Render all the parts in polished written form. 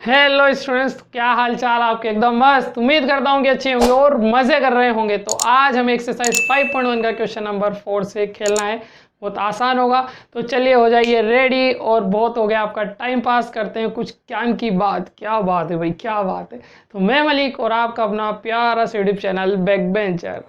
Hello students, क्या हाल चाल आपके? एकदम मस्त। उम्मीद करता हूँ कि अच्छे होंगे और मज़े कर रहे होंगे। तो आज हमें एक्सरसाइज 5.1 का क्वेश्चन नंबर 4 से खेलना है। बहुत आसान होगा, तो चलिए हो जाइए रेडी। और बहुत हो गया आपका टाइम पास, करते हैं कुछ ज्ञान की बात। क्या बात है भाई, क्या बात है। तो मैं मलिक और आपका अपना प्यारा सा यूट्यूब चैनल बैक बेंचर।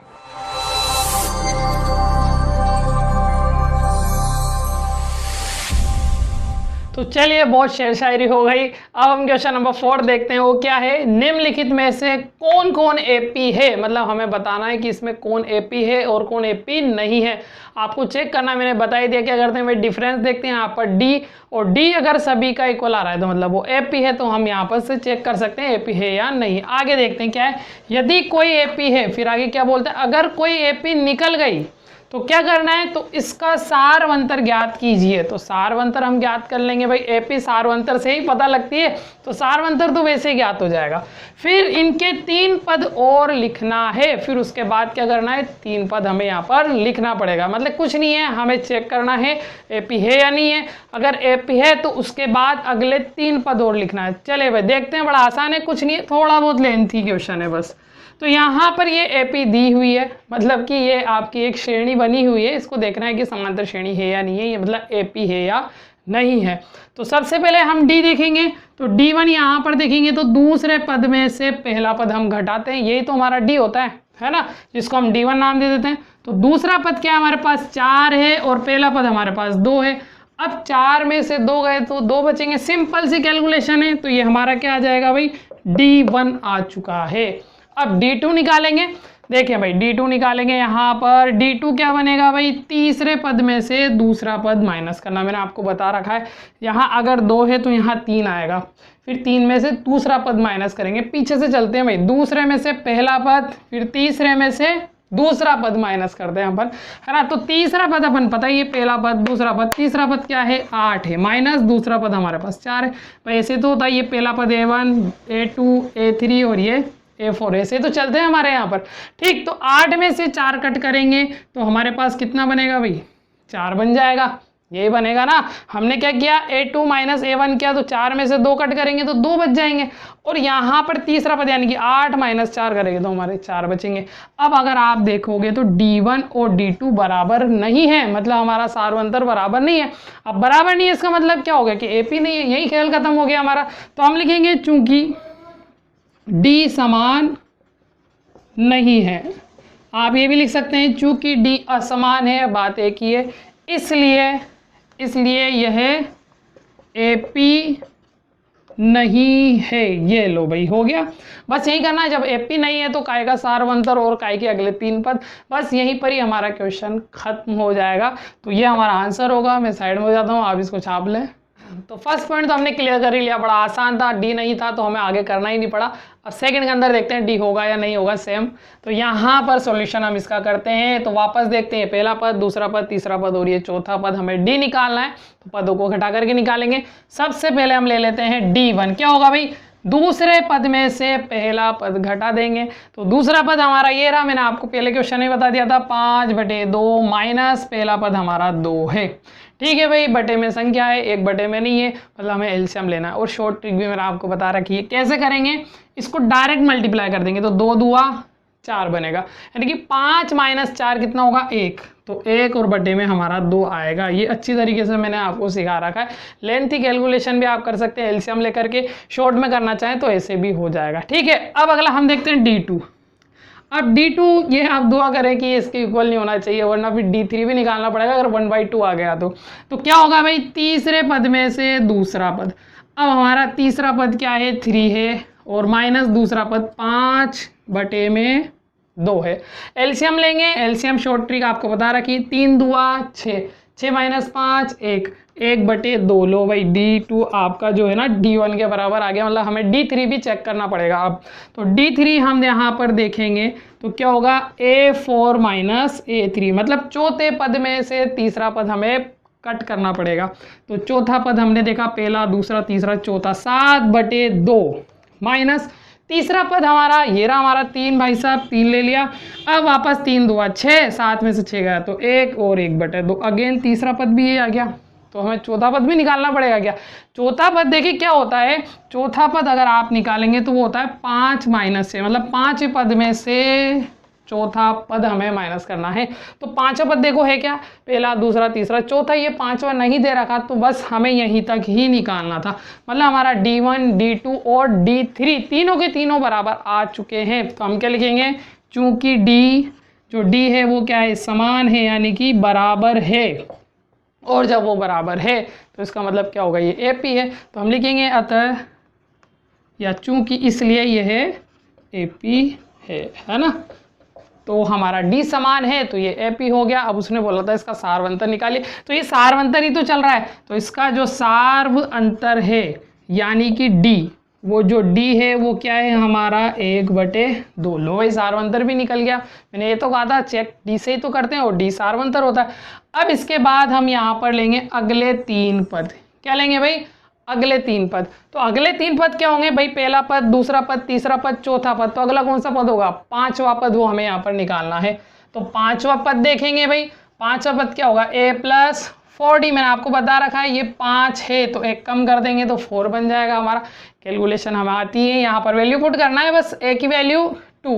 तो चलिए, बहुत शेर शायरी हो गई। अब हम क्वेश्चन नंबर 4 देखते हैं। वो क्या है? निम्नलिखित में से कौन कौन एपी है। मतलब हमें बताना है कि इसमें कौन एपी है और कौन एपी नहीं है। आपको चेक करना, मैंने बता ही दिया। क्या करते हैं भाई, डिफरेंस देखते हैं यहाँ पर डी, और डी अगर सभी का इक्वल आ रहा है तो मतलब वो एपी है। तो हम यहाँ पर से चेक कर सकते हैं एपी है या नहीं। आगे देखते हैं क्या है। यदि कोई एपी है, फिर आगे क्या बोलते हैं, अगर कोई एपी निकल गई तो क्या करना है, तो इसका सारवंतर ज्ञात कीजिए। तो सारवंतर हम ज्ञात कर लेंगे भाई, एपी सारवंतर से ही पता लगती है, तो सारवंतर तो वैसे ही ज्ञात हो जाएगा। फिर इनके 3 पद और लिखना है। फिर उसके बाद क्या करना है, 3 पद हमें यहाँ पर लिखना पड़ेगा। मतलब कुछ नहीं है, हमें चेक करना है एपी है या नहीं है। अगर एपी है तो उसके बाद अगले 3 पद और लिखना है। चले भाई देखते हैं, बड़ा आसान है, कुछ नहीं है, थोड़ा बहुत लेंथी क्वेश्चन है बस। तो यहाँ पर ये एपी दी हुई है, मतलब कि ये आपकी एक श्रेणी बनी हुई है। इसको देखना है कि समांतर श्रेणी है या नहीं है, ये मतलब एपी है या नहीं है। तो सबसे पहले हम डी देखेंगे। तो D1 यहाँ पर देखेंगे तो दूसरे पद में से पहला पद हम घटाते हैं। यही तो हमारा डी होता है ना, जिसको हम D1 नाम दे देते हैं। तो दूसरा पद क्या हमारे पास 4 है और पहला पद हमारे पास 2 है। अब 4 में से 2 गए तो 2 बचेंगे। सिंपल सी कैलकुलेशन है। तो ये हमारा क्या आ जाएगा भाई, D1 आ चुका है। अब D2 निकालेंगे। देखिए भाई D2 निकालेंगे, यहाँ पर D2 क्या बनेगा भाई, तीसरे पद में से दूसरा पद माइनस करना। मैंने आपको बता रखा है, यहाँ अगर 2 है तो यहाँ 3 आएगा। फिर 3 में से दूसरा पद माइनस करेंगे। पीछे से चलते हैं भाई, दूसरे में से पहला पद, फिर तीसरे में से दूसरा पद माइनस करते हैं अपन, है ना। तो तीसरा पद अपन पता ही है, पहला पद, दूसरा पद, तीसरा पद क्या है 8 है, माइनस दूसरा पद हमारे पास 4 है भाई। ऐसे तो होता है, ये पहला पद A1, A2, A3 और ये A4, ऐसे तो चलते हैं हमारे यहाँ पर। ठीक, तो 8 में से 4 कट करेंगे तो हमारे पास कितना बनेगा भाई, 4 बन जाएगा। यही बनेगा ना। हमने क्या किया, A2 माइनस A1 किया, तो 4 में से 2 कट करेंगे तो 2 बच जाएंगे। और यहाँ पर तीसरा पद यानी कि 8 माइनस 4 करेंगे तो हमारे 4 बचेंगे। अब अगर आप देखोगे तो D1 और D2 बराबर नहीं है, मतलब हमारा सारवंतर बराबर नहीं है। अब बराबर नहीं है, इसका मतलब क्या हो गया कि AP नहीं है। यही खेल खत्म हो गया हमारा। तो हम लिखेंगे चूंकि डी समान नहीं है। आप ये भी लिख सकते हैं चूंकि डी असमान है, बात एक ही है, इसलिए यह एपी नहीं है। ये लो भाई, हो गया। बस यही करना है, जब एपी नहीं है तो काय का सारवंतर और काय के अगले 3 पद, बस यहीं पर ही हमारा क्वेश्चन खत्म हो जाएगा। तो ये हमारा आंसर होगा। मैं साइड में हो जाता हूँ, आप इसको छाप लें। तो फर्स्ट पॉइंट तो हमने क्लियर कर ही लिया, बड़ा आसान था। डी नहीं था तो हमें आगे करना ही नहीं पड़ा। अब सेकंड के अंदर देखते हैं डी होगा या नहीं होगा सेम। तो यहाँ पर सॉल्यूशन हम इसका करते हैं। तो वापस देखते हैं, पहला पद, दूसरा पद, तीसरा पद और ये चौथा पद, हमें डी निकालना है। तो पदों को घटा करके निकालेंगे। सबसे पहले हम ले लेते हैं D1। क्या होगा भाई, दूसरे पद में से पहला पद घटा देंगे। तो दूसरा पद हमारा ये रहा, मैंने आपको पहले क्वेश्चन में बता दिया था, 5/2 माइनस पहला पद हमारा 2 है। ठीक है भाई, बटे में संख्या है, 1 बटे में नहीं है, मतलब हमें एलसीएम लेना है। और शॉर्ट ट्रिक भी मैंने आपको बता रखी है। कैसे करेंगे, इसको डायरेक्ट मल्टीप्लाई कर देंगे तो 2 दूआ 4 बनेगा, यानी कि 5 माइनस 4 कितना होगा 1। तो 1 और बटे में हमारा 2 आएगा। ये अच्छी तरीके से मैंने आपको सिखा रखा है। लेंथी कैलकुलेशन भी आप कर सकते हैं एलसीएम लेकर के। शॉर्ट में करना चाहें तो ऐसे भी हो जाएगा। ठीक है, अब अगला हम देखते हैं D2। अब D2 ये आप दुआ करें कि इसके इक्वल नहीं होना चाहिए, वरना फिर D3 भी निकालना पड़ेगा अगर 1/2 आ गया तो क्या होगा भाई, तीसरे पद में से दूसरा पद। अब हमारा तीसरा पद क्या है, 3 है, और माइनस दूसरा पद 5/2 है। एलसीएम लेंगे। एलसीएम शॉर्ट ट्रिक आपको बता रखी, 3 दूआ 6, 6 माइनस 5 1/2। लो भाई, D2 आपका जो है ना D1 के बराबर आ गया। मतलब हमें D3 भी चेक करना पड़ेगा अब। तो D3 हम यहाँ पर देखेंगे तो क्या होगा, A4 माइनस A3, मतलब चौथे पद में से तीसरा पद हमें कट करना पड़ेगा। तो चौथा पद हमने देखा, पहला, दूसरा, तीसरा, चौथा, 7/2 माइनस तीसरा पद हमारा ये रहा, हमारा 3 भाई साहब, 3 ले लिया। अब वापस 3 दूआ 6, 7 में से 6 गया तो 1 और 1/2। अगेन तीसरा पद भी ये आ गया। तो हमें चौथा पद भी निकालना पड़ेगा क्या? चौथा पद देखिए क्या होता है, चौथा पद अगर आप निकालेंगे तो वो होता है 5 माइनस से, मतलब 5 पद में से चौथा पद हमें माइनस करना है। तो पांचवा पद देखो है क्या, पहला, दूसरा, तीसरा, चौथा, ये पांचवा नहीं दे रखा, तो बस हमें यहीं तक ही निकालना था। मतलब हमारा D1, D2 और D3 तीनों के तीनों बराबर आ चुके हैं। तो हम क्या लिखेंगे, चूंकि जो D है वो क्या है, समान है यानी कि बराबर है, और जब वो बराबर है तो इसका मतलब क्या होगा, ये AP है। तो हम लिखेंगे अतः या चूंकि इसलिए यह AP है ना। तो हमारा D समान है तो ये AP हो गया। अब उसने बोला था इसका सार्व अंतर निकालिए, तो ये सार्व अंतर ही तो चल रहा है, तो इसका जो सार्व अंतर है यानी कि D, वो जो D है वो क्या है हमारा 1/2। लो भाई सार्व अंतर भी निकल गया। मैंने ये तो कहा था चेक D से ही तो करते हैं और D सार्व अंतर होता है। अब इसके बाद हम यहाँ पर लेंगे अगले 3 पद। क्या लेंगे भाई, अगले 3 पद। तो अगले 3 पद क्या होंगे भाई, पहला पद, दूसरा पद, तीसरा पद, चौथा पद। तो अगला कौन सा पद होगा, पांचवा पद, वो हमें यहाँ पर निकालना है। तो पांचवा पद देखेंगे भाई, पांचवा पद क्या होगा, A + 4D। मैंने आपको बता रखा है ये 5 है, तो एक कम कर देंगे तो 4 बन जाएगा हमारा। कैलकुलेशन हमें आती है, यहाँ पर वैल्यू पुट करना है बस। A की वैल्यू 2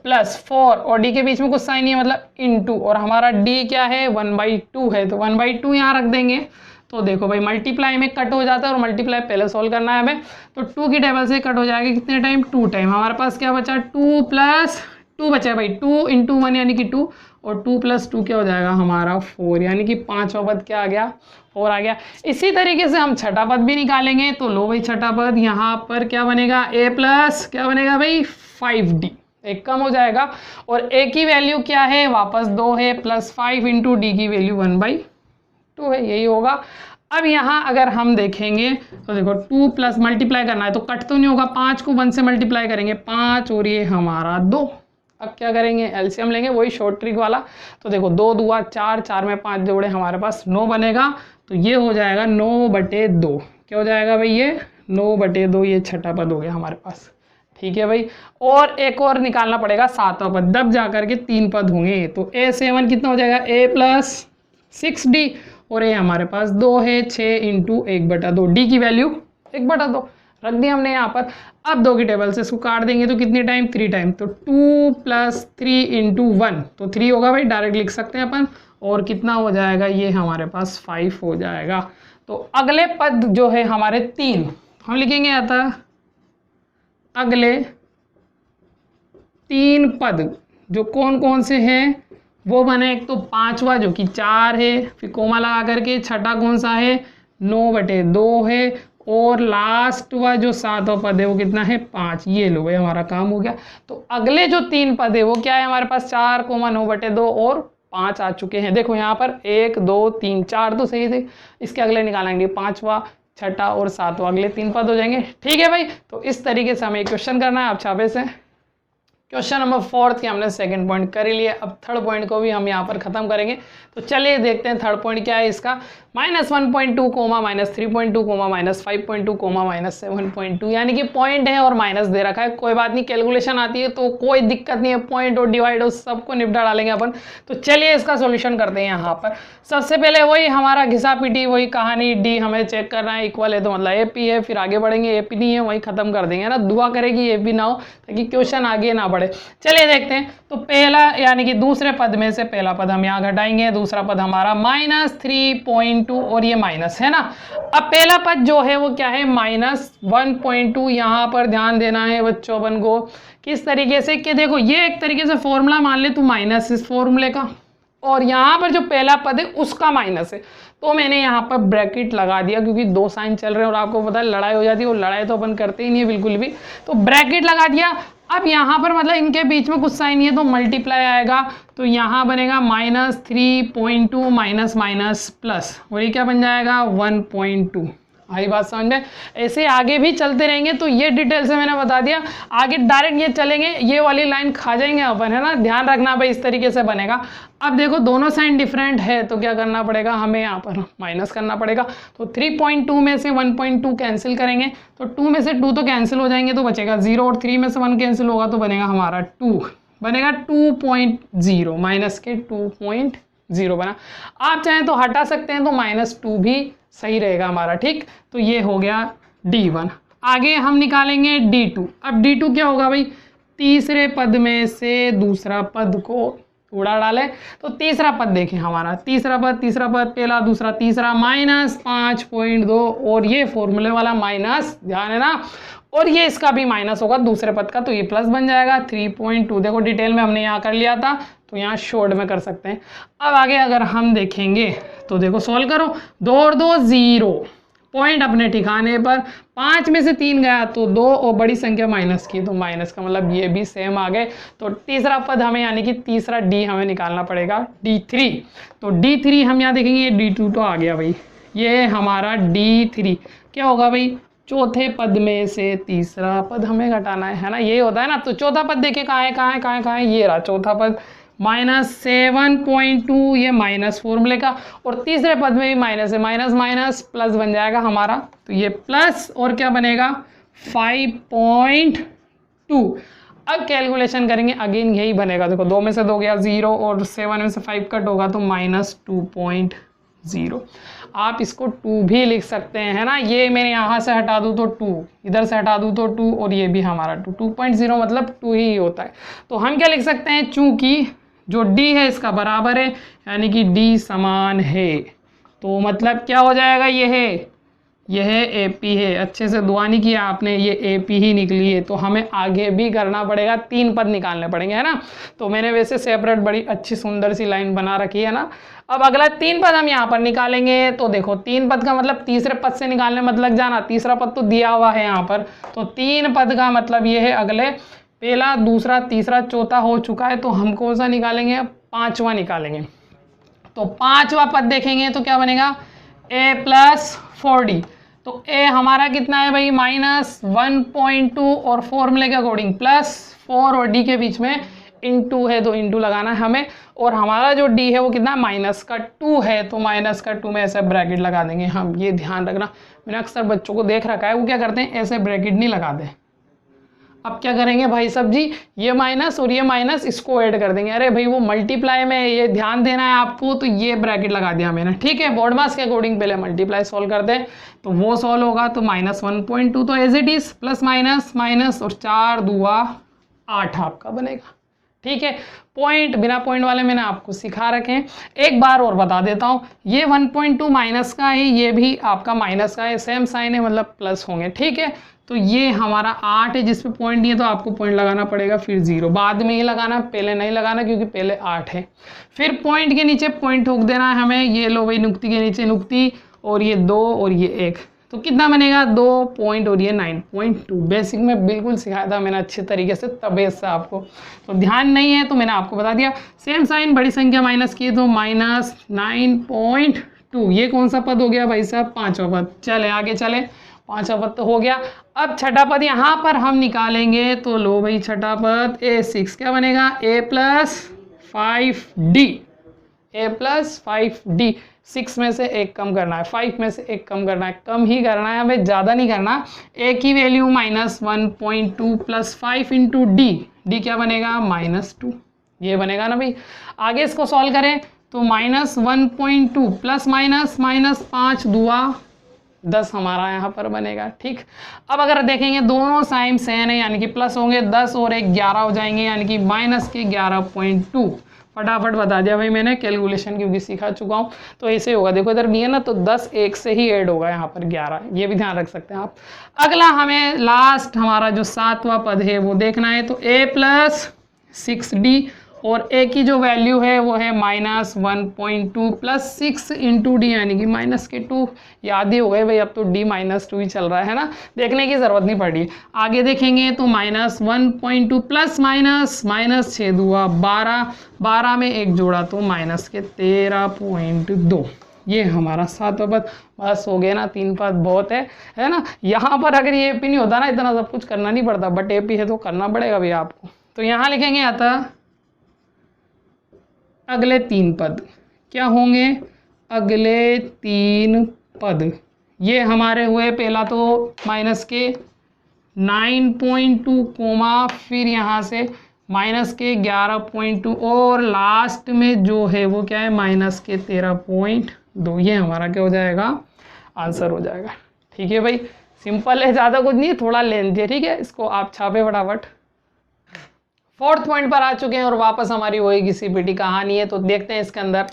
+ 4 और D के बीच में कुछ साइन नहीं है, मतलब इनटू, और हमारा D क्या है 1/2 है, तो 1/2 यहाँ रख देंगे। तो देखो भाई मल्टीप्लाई में कट हो जाता है, और मल्टीप्लाई पहले सॉल्व करना है हमें। तो 2 की टेबल से कट हो जाएगा कितने टाइम, 2 टाइम। हमारे पास क्या बचा, 2 + 2 बचा भाई, 2 × 1 यानी कि 2, और 2 + 2 क्या हो जाएगा हमारा 4, यानी कि पांचवा पद क्या आ गया, 4 आ गया। इसी तरीके से हम छठा पद भी निकालेंगे। तो लो भाई छठा पद यहाँ पर क्या बनेगा, A + क्या बनेगा भाई 5D, एक कम हो जाएगा, और A की वैल्यू क्या है, वापस 2 है, +5 × D की वैल्यू 1/2 है, यही होगा। अब यहाँ अगर हम देखेंगे तो देखो 2 + मल्टीप्लाई करना है तो कट तो नहीं होगा, 5 को 1 से मल्टीप्लाई करेंगे 5, और ये हमारा 2। अब क्या करेंगे, एलसीएम लेंगे, वही शॉर्ट ट्रिक वाला। तो देखो 2 दूआ 4, 4 में 5 जोड़े, हमारे पास 9 बनेगा। तो ये हो जाएगा 9/2। क्या हो जाएगा भाई, ये 9/2, ये छठा पद हो गया हमारे पास। ठीक है भाई, और एक और निकालना पड़ेगा सातवां पद, तब जा करके 3 पद होंगे। तो A7 कितना हो जाएगा, A + 6D, और ये हमारे पास 2 है, 6 × 1/2। D की वैल्यू 1/2 रख दिया हमने यहाँ पर। अब 2 की टेबल से इसको काट देंगे तो कितने टाइम, 3 टाइम। तो 2 + 3 × 1, तो 3 होगा भाई, डायरेक्ट लिख सकते हैं अपन। और कितना हो जाएगा, ये हमारे पास 5 हो जाएगा। तो अगले पद जो है हमारे 3, हम लिखेंगे अतः अगले 3 पद जो कौन कौन से हैं वो बने। एक तो पांचवा जो कि 4 है, फिर कोमा लगा करके। छठा कौन सा है, 9/2 है, और लास्ट वा जो सातवां पद है वो कितना है, 5। ये लो भाई हमारा काम हो गया। तो अगले जो 3 पद है वो क्या है हमारे पास, 4, 9/2 और 5 आ चुके हैं। देखो यहाँ पर 1, 2, 3, 4 तो सही थे, इसके अगले निकालेंगे, पांचवा, छठा और सातवां, अगले 3 पद हो जाएंगे। ठीक है भाई, तो इस तरीके से हमें क्वेश्चन करना है। आप छापे से क्वेश्चन नंबर 4 की हमने सेकंड पॉइंट कर ही लिया। अब थर्ड पॉइंट को भी हम यहाँ पर खत्म करेंगे। तो चलिए देखते हैं थर्ड पॉइंट क्या है इसका। -1.2, -3.2, -5.2, -7.2, यानी कि पॉइंट है और माइनस दे रखा है। कोई बात नहीं, कैलकुलेशन आती है तो कोई दिक्कत नहीं है, पॉइंट और डिवाइड और सबको निपटा डालेंगे अपन। तो चलिए इसका सोल्यूशन करते हैं। यहाँ पर सबसे पहले वही हमारा घिसा पीटी वही कहानी, डी हमें चेक करना है, इक्वल है तो मतलब AP है, फिर आगे बढ़ेंगे, AP नहीं है वही खत्म कर देंगे ना। दुआ करेगी AP ना हो ताकि क्वेश्चन आगे ना बढ़े। चलिए देखते हैं। तो पहला यानी कि दूसरे पद में से पहला पद हम यहाँ घटाएंगे, दूसरा पद हमारा -3.2 और ये माइनस है ना। अब पहला पद जो है वो क्या है, -1.2। यहाँ पर ध्यान देना है बच्चों अपन को किस तरीके से कि देखो ये एक तरीके से फॉर्मूला मान ले तू माइनस इस फॉर्मूले का, और यहाँ पर जो पहला पद है उसका माइनस है। तो मैंने यहाँ पर ब्रैकेट लगा दिया क्योंकि 2 साइन चल रहे हैं और आपको पता है लड़ाई हो जाती है, और लड़ाई तो अपन करते ही नहीं है बिल्कुल भी। तो ब्रैकेट लगा दिया। अब यहाँ पर मतलब इनके बीच में कुछ साइन नहीं है तो मल्टीप्लाई आएगा, तो यहाँ बनेगा -3.2 माइनस प्लस, और ये क्या बन जाएगा 1.2। आई बात समझ में। ऐसे आगे भी चलते रहेंगे। तो ये डिटेल से मैंने बता दिया, आगे डायरेक्ट ये चलेंगे, ये वाली लाइन खा जाएंगे अपन, है ना। ध्यान रखना भाई, इस तरीके से बनेगा। अब देखो दोनों साइन डिफरेंट है तो क्या करना पड़ेगा हमें, यहाँ पर माइनस करना पड़ेगा। तो 3.2 में से 1.2 कैंसिल करेंगे तो 2 में से 2 तो कैंसिल हो जाएंगे तो बचेगा 0, और 3 में से 1 कैंसिल होगा तो बनेगा हमारा 2, बनेगा 2.0 माइनस के 2.0। 0 बना। आप चाहें तो हटा सकते हैं, तो -2 भी सही रहेगा हमारा, ठीक। तो ये हो गया D1। आगे हम निकालेंगे D2। अब D2 क्या होगा भाई, तीसरे पद में से दूसरा पद को उड़ा डाले। तो तीसरा पद देखें हमारा, तीसरा पद पहला दूसरा तीसरा -5.2, और ये फॉर्मूले वाला माइनस, ध्यान है ना, और ये इसका भी माइनस होगा दूसरे पद का, तो ये प्लस बन जाएगा 3.2। देखो डिटेल में हमने यहाँ कर लिया था, तो यहाँ शॉर्ट में कर सकते हैं। अब आगे अगर हम देखेंगे तो देखो सॉल्व करो, 2 और 2 0, पॉइंट अपने ठिकाने पर, 5 में से 3 गया तो 2, और बड़ी संख्या माइनस की, तो माइनस का मतलब ये भी सेम आ गए। तो तीसरा पद हमें यानी कि तीसरा डी हमें निकालना पड़ेगा, D3। तो D3 हम यहाँ देखेंगे, ये D2 तो आ गया भाई, ये हमारा D3 क्या होगा भाई, चौथे पद में से तीसरा पद हमें घटाना है ना, ये होता है ना। तो चौथा पद देखिए कहाँ है, ये रहा चौथा पद, -7.2, ये माइनस फॉर्मूले का, और तीसरे पद में भी माइनस है, माइनस माइनस प्लस बन जाएगा हमारा, तो ये प्लस और क्या बनेगा 5.2। अब कैलकुलेशन करेंगे, अगेन यही बनेगा, देखो 2 में से 2 गया 0, और 7 में से 5 कट होगा तो -2.0। आप इसको 2 भी लिख सकते हैं, है ना। ये मैंने यहाँ से हटा दूँ तो 2, इधर से हटा दूँ तो 2, और ये भी हमारा 2.0 मतलब 2 ही होता है। तो हम क्या लिख सकते हैं, चूंकि जो D है इसका बराबर है, यानी कि D समान है, तो मतलब क्या हो जाएगा, यह AP है। अच्छे से दुआ नहीं किया आपने, ये AP ही निकली है। तो हमें आगे भी करना पड़ेगा, 3 पद निकालने पड़ेंगे, है ना। तो मैंने वैसे सेपरेट बड़ी अच्छी सुंदर सी लाइन बना रखी है ना। अब अगला 3 पद हम यहाँ पर निकालेंगे। तो देखो 3 पद का मतलब तीसरे पद से निकालने मत लग जाना, तीसरा पद तो दिया हुआ है यहाँ पर। तो 3 पद का मतलब ये है, अगले पहला दूसरा तीसरा चौथा हो चुका है, तो हम कौन सा निकालेंगे, 5वां निकालेंगे। तो 5वां पद देखेंगे तो क्या बनेगा, A + 4D। तो A हमारा कितना है भाई, -1.2, और फॉर्मूले के अकॉर्डिंग +4, और D के बीच में इंटू है, तो इंटू लगाना है हमें। और हमारा जो D है वो कितना, -2 है, तो -2 में ऐसे ब्रैकेट लगा देंगे हम। ये ध्यान रखना, मैंने अक्सर बच्चों को देख रखा है, वो क्या करते हैं, ऐसे ब्रैकेट नहीं लगाते। अब क्या करेंगे भाई साहब जी, ये माइनस और ये माइनस इसको ऐड कर देंगे। अरे भाई वो मल्टीप्लाई में ये ध्यान देना है आपको, तो ये ब्रैकेट लगा दिया मैंने, ठीक है। बोर्ड मास के अकॉर्डिंग पहले मल्टीप्लाई सॉल्व कर दें, तो वो सॉल्व होगा। तो -1.2 तो as it is, plus minus minus, और 4 दूआ 8 आपका बनेगा, ठीक है। पॉइंट बिना पॉइंट वाले मैंने आपको सिखा रखे हैं। एक बार और बता देता हूँ, ये 1.2 माइनस का है, ये भी आपका माइनस का है, सेम साइन है मतलब प्लस होंगे, ठीक है। तो ये हमारा 8 है, जिस पे पॉइंट नहीं है तो आपको पॉइंट लगाना पड़ेगा, फिर 0 बाद में ही लगाना, पहले नहीं लगाना, क्योंकि पहले 8 है। फिर पॉइंट के नीचे पॉइंट ठोक देना है हमें, ये लो भाई, नुक्ति के नीचे नुक्ति, और ये 2 और ये 1, तो कितना बनेगा 2 पॉइंट, और ये 9.2। बेसिक में बिल्कुल सिखाया था मैंने अच्छे तरीके से, तबीयत से आपको तो ध्यान नहीं है, तो मैंने आपको बता दिया। सेम साइन, बड़ी संख्या माइनस की, तो -9.2। ये कौन सा पद हो गया भाई साहब, 5वां पद। चले आगे चले, 5वां पद तो हो गया। अब छठा पद यहाँ पर हम निकालेंगे, तो लो भाई छठा पद A6 क्या बनेगा, A + 5D, A + 5D। 6 में से 1 कम करना है, 5 में से 1 कम करना है, कम ही करना है हमें, ज़्यादा नहीं करना। A की वैल्यू -1.2 + 5 × D, D क्या बनेगा -2, ये बनेगा ना भाई। आगे इसको सॉल्व करें तो -1.2 प्लस माइनस माइनस 5 दूआ 10 हमारा यहाँ पर बनेगा, ठीक। अब अगर देखेंगे दोनों साइन सेम है, यानी कि प्लस होंगे, 10 और 1 11 हो जाएंगे, यानी कि -11.2। फटाफट बता दिया भाई मैंने, कैलकुलेशन क्योंकि सिखा चुका हूँ। तो ऐसे होगा, देखो इधर भी है ना, तो 10 1 से ही ऐड होगा यहाँ पर 11, ये भी ध्यान रख सकते हैं आप। अगला हमें लास्ट हमारा जो 7वां पद है वो देखना है, तो A + 6D, और A की जो वैल्यू है वो है -1.2 + 6 × D, यानी कि -2। याद ही हो गए भाई, अब तो D -2 ही चल रहा है ना, देखने की ज़रूरत नहीं पड़ रही। आगे देखेंगे तो -1.2 प्लस माइनस माइनस 6 दूआ 12, 12 में 1 जोड़ा तो -13.2। ये हमारा 7वां पद। बस हो गया ना, 3 पद बहुत है ना। यहाँ पर अगर ये AP नहीं होता ना, इतना सब कुछ करना नहीं पड़ता, बट AP है तो करना पड़ेगा भैया आपको। तो यहाँ लिखेंगे अतः अगले 3 पद क्या होंगे, अगले 3 पद ये हमारे हुए, पहला तो माइनस के 9.2 कोमा, फिर यहाँ से माइनस के 11.2 और लास्ट में जो है वो क्या है माइनस के 13.2। ये हमारा क्या हो जाएगा आंसर हो जाएगा। ठीक है भाई, सिंपल है, ज़्यादा कुछ नहीं है, थोड़ा लेंथी है। ठीक है, इसको आप छापे फटाफट। 4th पॉइंट पर आ चुके हैं और वापस हमारी वही घिसी पिटी कहानी है। तो देखते हैं इसके अंदर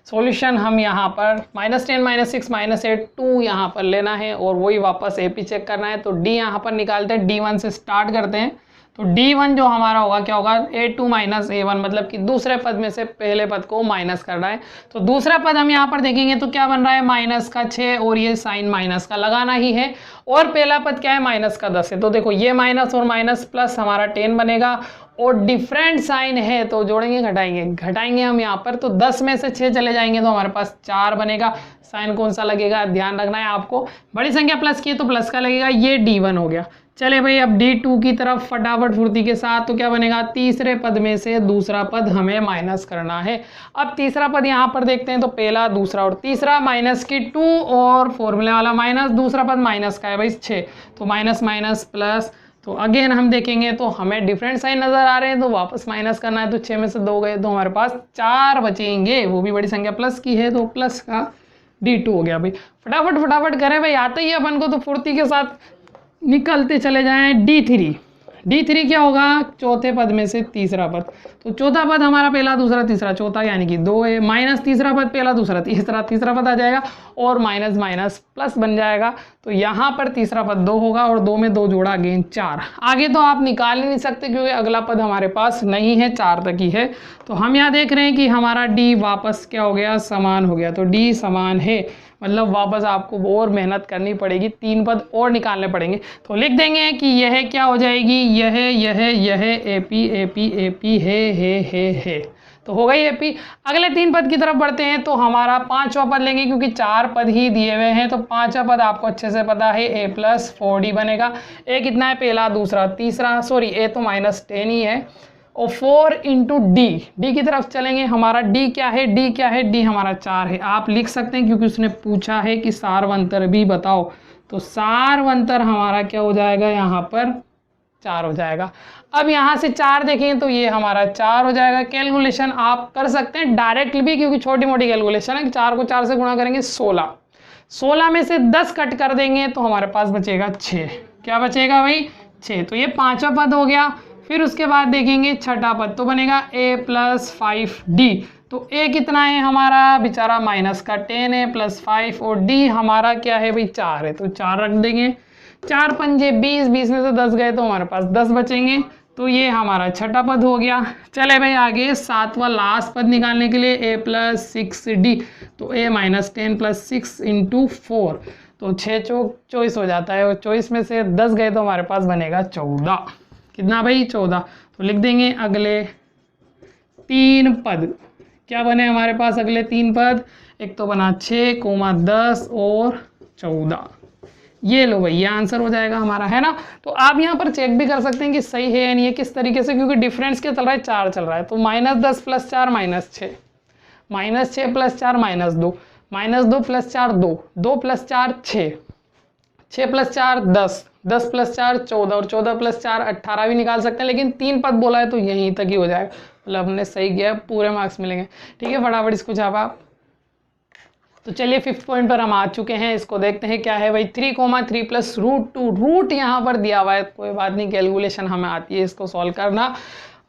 सॉल्यूशन। हम यहाँ पर -10 -6 -8 2 यहाँ पर लेना है और वही वापस AP चेक करना है। तो D यहाँ पर निकालते हैं, D1 से स्टार्ट करते हैं। तो D1 जो हमारा होगा क्या होगा A2 - A1, मतलब कि दूसरे पद में से पहले पद को माइनस करना है। तो दूसरा पद हम यहाँ पर देखेंगे तो क्या बन रहा है -6 और ये साइन माइनस का लगाना ही है। और पहला पद क्या है -10 है। तो देखो ये माइनस और माइनस प्लस हमारा 10 बनेगा और डिफरेंट साइन है तो जोड़ेंगे घटाएंगे हम यहाँ पर। तो 10 में से 6 चले जाएंगे तो हमारे पास 4 बनेगा। साइन कौन सा लगेगा ध्यान रखना है आपको, बड़ी संख्या प्लस की है तो प्लस का लगेगा। ये D1 हो गया। चले भाई अब D2 की तरफ फटाफट फुर्ती के साथ। तो क्या बनेगा, तीसरे पद में से दूसरा पद हमें माइनस करना है। अब तीसरा पद यहाँ पर देखते हैं तो पहला दूसरा और तीसरा माइनस की 2 और फॉर्मूले वाला माइनस, दूसरा पद माइनस का है भाई 6, तो माइनस माइनस प्लस। तो अगेन हम देखेंगे तो हमें डिफरेंट साइन नजर आ रहे हैं तो वापस माइनस करना है। तो 6 में से 2 गए तो हमारे पास 4 बचेंगे, वो भी बड़ी संख्या प्लस की है तो प्लस का D2 हो गया भाई। फटाफट करें भाई, आते ही अपन को तो फुर्ती के साथ निकलते चले जाएं। D3 क्या होगा, चौथे पद में से तीसरा पद। तो चौथा पद हमारा पहला दूसरा तीसरा चौथा यानी कि 2 है, माइनस तीसरा पद पहला दूसरा तीसरा पद आ जाएगा और माइनस माइनस प्लस बन जाएगा। तो यहाँ पर तीसरा पद 2 होगा और 2 में 2 जोड़ा अगेन 4। आगे तो आप निकाल ही नहीं सकते क्योंकि अगला पद हमारे पास नहीं है, 4 तक ही है। तो हम यहाँ देख रहे हैं कि हमारा D वापस क्या हो गया, समान हो गया। तो D समान है, मतलब वापस आपको और मेहनत करनी पड़ेगी, 3 पद और निकालने पड़ेंगे। तो लिख देंगे कि यह क्या हो जाएगी, यह AP है। तो हो गई AP। अगले 3 पद की तरफ बढ़ते हैं। तो हमारा 5वां पद लेंगे क्योंकि 4 पद ही दिए हुए हैं। तो 5वां पद आपको अच्छे से पता है A + 4D बनेगा। A कितना है, पहला दूसरा तीसरा, सॉरी A तो -10 ही है और 4 × D की तरफ चलेंगे। हमारा D क्या है, D हमारा 4 है। आप लिख सकते हैं क्योंकि उसने पूछा है कि सारवंतर भी बताओ। तो सारवंतर हमारा क्या हो जाएगा, यहाँ पर 4 हो जाएगा। अब यहाँ से 4 देखें तो ये हमारा 4 हो जाएगा। कैलकुलेशन आप कर सकते हैं डायरेक्टली भी क्योंकि छोटी मोटी कैलकुलेशन है। 4 को 4 से गुणा करेंगे 16 में से 10 कट कर देंगे तो हमारे पास बचेगा 6। क्या बचेगा भाई, 6। तो ये 5वां पद हो गया। फिर उसके बाद देखेंगे 6ठा पद तो बनेगा A + 5D। तो A कितना है हमारा, बेचारा माइनस का 10 है +5 और D हमारा क्या है भाई 4 है। तो 4 रख देंगे, 4 पंजे 20 में से 10 गए तो हमारे पास 10 बचेंगे। तो ये हमारा 6ठा पद हो गया। चले भाई आगे 7वां लास्ट पद निकालने के लिए A + 6D। तो A - 10 + 6 × 4 तो 6 चौक 24 हो जाता है और 24 में से 10 गए तो हमारे पास बनेगा 14। कितना भाई, 14। तो लिख देंगे अगले 3 पद क्या बने हमारे पास, अगले 3 पद एक तो बना 6, 10 और 14। ये लो भाई, ये आंसर हो जाएगा हमारा, है ना। तो आप यहाँ पर चेक भी कर सकते हैं कि सही है या नहीं है, किस तरीके से, क्योंकि डिफरेंस क्या चल रहा है, 4 चल रहा है। तो -10 + 4 -6, -6 + 4 -2, -2 + 4 2, 2 + 4 6, 6 + 4 10, 10 + 4 14 और 14 + 4 18 भी निकाल सकते हैं। लेकिन 3 पद बोला है तो यहीं तक ही हो जाएगा, मतलब हमने सही किया, पूरे मार्क्स मिलेंगे। ठीक है, फटाफट इसको छापा। तो चलिए 5th पॉइंट पर हम आ चुके हैं। इसको देखते हैं क्या है भाई, 3, 3 + √2। रूट यहाँ पर दिया हुआ है, कोई बात नहीं, कैलकुलेशन हमें आती है इसको सॉल्व करना।